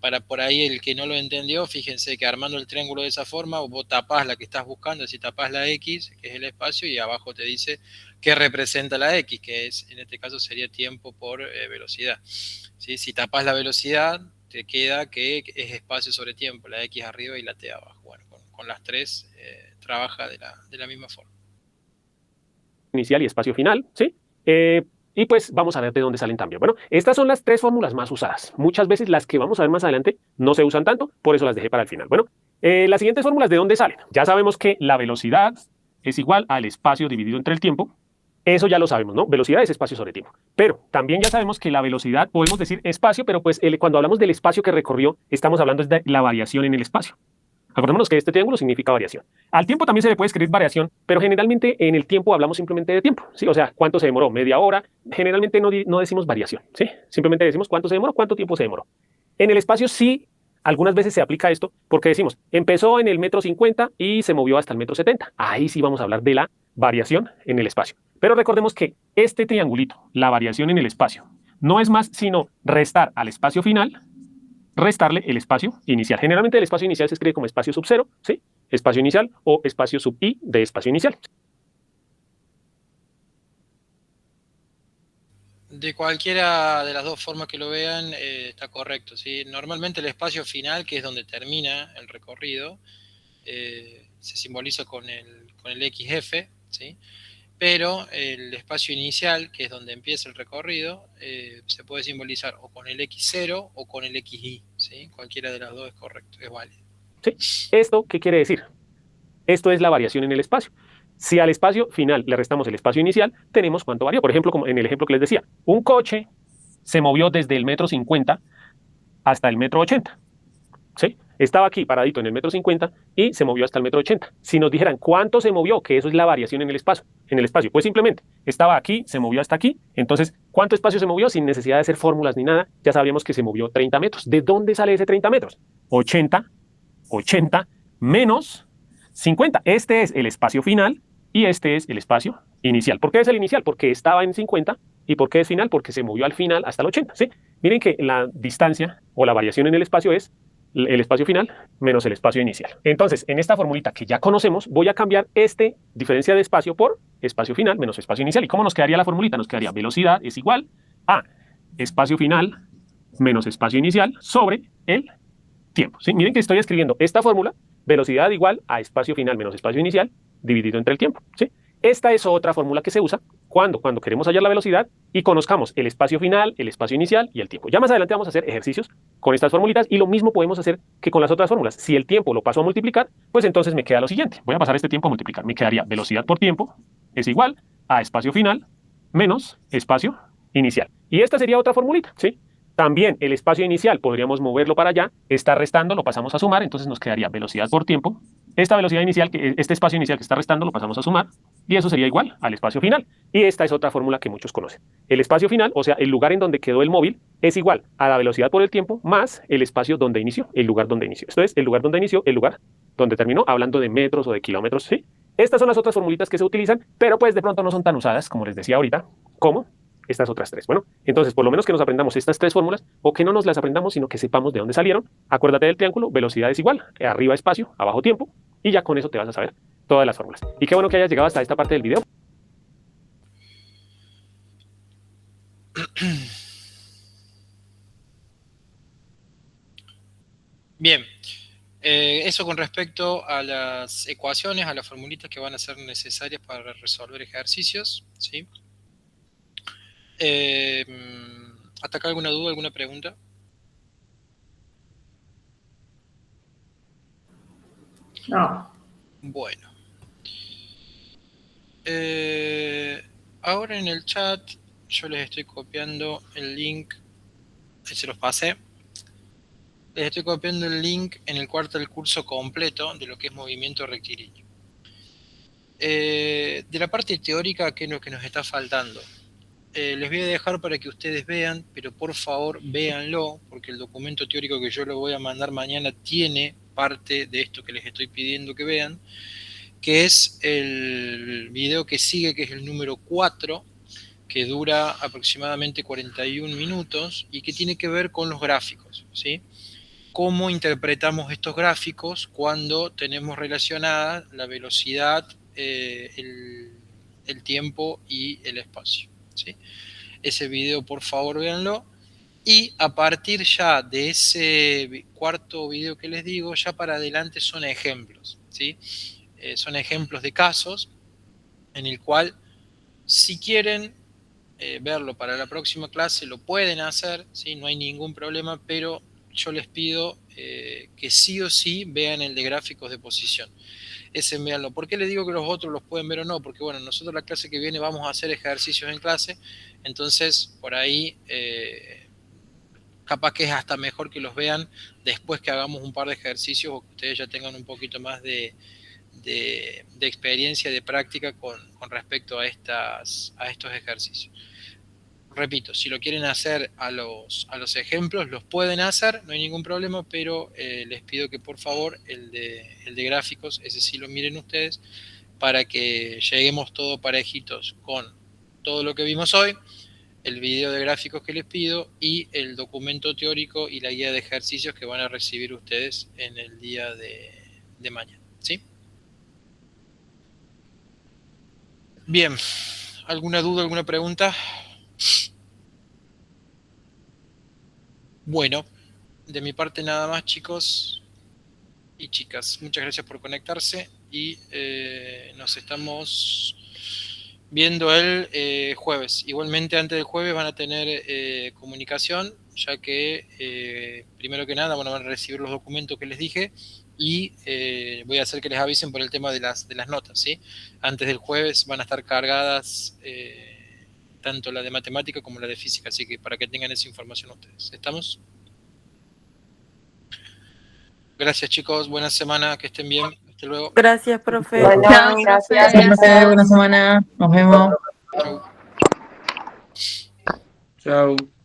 Para por ahí el que no lo entendió, fíjense que armando el triángulo de esa forma, vos tapás la que estás buscando, si tapás la X, que es el espacio, y abajo te dice qué representa la X, que es, en este caso sería tiempo por velocidad. ¿Sí? Si tapás la velocidad, te queda que es espacio sobre tiempo, la X arriba y la T abajo. Bueno, con las tres trabaja de la misma forma.
Inicial y espacio final, ¿sí? Y pues vamos a ver de dónde salen también. Bueno, estas son las tres fórmulas más usadas. Muchas veces las que vamos a ver más adelante no se usan tanto, por eso las dejé para el final. Bueno, las siguientes fórmulas, ¿de dónde salen? Ya sabemos que la velocidad es igual al espacio dividido entre el tiempo. Eso ya lo sabemos, ¿no? Velocidad es espacio sobre tiempo. Pero también ya sabemos que la velocidad, podemos decir espacio, pero pues cuando hablamos del espacio que recorrió, estamos hablando de la variación en el espacio. Acordémonos que este triángulo significa variación. Al tiempo también se le puede escribir variación, pero generalmente en el tiempo hablamos simplemente de tiempo, ¿sí? O sea, cuánto se demoró, media hora. Generalmente no decimos variación, ¿sí? Simplemente decimos cuánto se demoró, cuánto tiempo se demoró. En el espacio sí, algunas veces se aplica esto porque decimos, empezó en el metro 50 y se movió hasta el metro 70. Ahí sí vamos a hablar de la variación en el espacio. Pero recordemos que este triangulito, la variación en el espacio, no es más sino restar al espacio final, restarle el espacio inicial. Generalmente el espacio inicial se escribe como espacio sub 0, ¿sí? Espacio inicial o espacio sub i de espacio inicial.
De cualquiera de las dos formas que lo vean, está correcto, ¿sí? Normalmente el espacio final, que es donde termina el recorrido, se simboliza con el XF, ¿sí? Pero el espacio inicial, que es donde empieza el recorrido, se puede simbolizar o con el X0 o con el XY, ¿sí? Cualquiera de las dos es correcto, es válido.
¿Sí? ¿Esto qué quiere decir? Esto es la variación en el espacio. Si al espacio final le restamos el espacio inicial, tenemos cuánto varió. Por ejemplo, como en el ejemplo que les decía, un coche se movió desde el metro 50 hasta el metro 80. ¿Sí? Estaba aquí paradito en el metro 50 y se movió hasta el metro 80. Si nos dijeran cuánto se movió, que eso es la variación en el espacio, pues simplemente estaba aquí, se movió hasta aquí. Entonces, ¿cuánto espacio se movió? Sin necesidad de hacer fórmulas ni nada, ya sabríamos que se movió 30 metros. ¿De dónde sale ese 30 metros? 80 menos 50. Este es el espacio final y este es el espacio inicial. ¿Por qué es el inicial? Porque estaba en 50. ¿Y por qué es final? Porque se movió al final hasta el 80. ¿Sí? Miren que la distancia o la variación en el espacio es el espacio final menos el espacio inicial. Entonces, en esta formulita que ya conocemos, voy a cambiar diferencia de espacio por espacio final menos espacio inicial. ¿Y cómo nos quedaría la formulita? Nos quedaría velocidad es igual a espacio final menos espacio inicial sobre el tiempo. ¿Sí? Miren que estoy escribiendo esta fórmula, velocidad igual a espacio final menos espacio inicial dividido entre el tiempo. ¿Sí? Esta es otra fórmula que se usa cuando queremos hallar la velocidad y conozcamos el espacio final, el espacio inicial y el tiempo. Ya más adelante vamos a hacer ejercicios con estas formulitas y lo mismo podemos hacer que con las otras fórmulas. Si el tiempo lo paso a multiplicar, pues entonces me queda lo siguiente. Voy a pasar este tiempo a multiplicar. Me quedaría velocidad por tiempo es igual a espacio final menos espacio inicial. Y esta sería otra formulita, ¿sí? También el espacio inicial podríamos moverlo para allá, está restando, lo pasamos a sumar, entonces nos quedaría velocidad por tiempo. Esta velocidad inicial, este espacio inicial que está restando, lo pasamos a sumar y eso sería igual al espacio final. Y esta es otra fórmula que muchos conocen. El espacio final, o sea, el lugar en donde quedó el móvil, es igual a la velocidad por el tiempo más el espacio donde inició, el lugar donde inició. Esto es el lugar donde inició, el lugar donde terminó, hablando de metros o de kilómetros, ¿sí? Estas son las otras formulitas que se utilizan, pero pues de pronto no son tan usadas, como les decía ahorita, como estas otras tres. Bueno, entonces por lo menos que nos aprendamos estas tres fórmulas o que no nos las aprendamos, sino que sepamos de dónde salieron. Acuérdate del triángulo, velocidad es igual, arriba espacio, abajo tiempo, y ya con eso te vas a saber todas las fórmulas. Y qué bueno que hayas llegado hasta esta parte del video.
Bien, eso con respecto a las ecuaciones, a las formulitas que van a ser necesarias para resolver ejercicios, ¿sí? ¿Hasta acá alguna duda, alguna pregunta?
No.
Bueno. Ahora en el chat yo les estoy copiando el link, se los pasé. Les estoy copiando el link en el cuarto del curso completo de lo que es movimiento rectilíneo. De la parte teórica, ¿qué es lo que nos está faltando? les voy a dejar para que ustedes vean, pero por favor véanlo, porque el documento teórico que yo les voy a mandar mañana tiene parte de esto que les estoy pidiendo que vean, que es el video que sigue, que es el número 4, que dura aproximadamente 41 minutos y que tiene que ver con los gráficos, ¿sí? Cómo interpretamos estos gráficos cuando tenemos relacionada la velocidad, el tiempo y el espacio, ¿sí? Ese video por favor véanlo, y a partir ya de ese cuarto video que les digo, ya para adelante son ejemplos, ¿sí? Son ejemplos de casos en el cual, si quieren verlo para la próxima clase, lo pueden hacer, ¿sí? No hay ningún problema, pero yo les pido que sí o sí vean el de gráficos de posición. Ese véanlo. ¿Por qué les digo que los otros los pueden ver o no? Porque bueno, nosotros la clase que viene vamos a hacer ejercicios en clase, entonces por ahí capaz que es hasta mejor que los vean después que hagamos un par de ejercicios o que ustedes ya tengan un poquito más de experiencia, de práctica con respecto a estos ejercicios. Repito, si lo quieren hacer a los ejemplos, los pueden hacer, no hay ningún problema, pero les pido que por favor el de gráficos, ese sí lo miren ustedes, para que lleguemos todos parejitos con todo lo que vimos hoy, el video de gráficos que les pido y el documento teórico y la guía de ejercicios que van a recibir ustedes en el día de mañana, ¿sí? Bien, ¿alguna duda, alguna pregunta? Bueno, de mi parte nada más, chicos y chicas. Muchas gracias por conectarse y nos estamos viendo el jueves. Igualmente antes del jueves van a tener comunicación, ya que primero que nada van a recibir los documentos que les dije y voy a hacer que les avisen por el tema de las notas, ¿sí? Antes del jueves van a estar cargadas tanto la de matemática como la de física, así que para que tengan esa información ustedes. ¿Estamos? Gracias, chicos, buena semana, que estén bien, hasta luego.
Gracias, profe.
Bueno,
Chao,
gracias.
profe.
Buena semana. Nos vemos.
Chau.
Chao.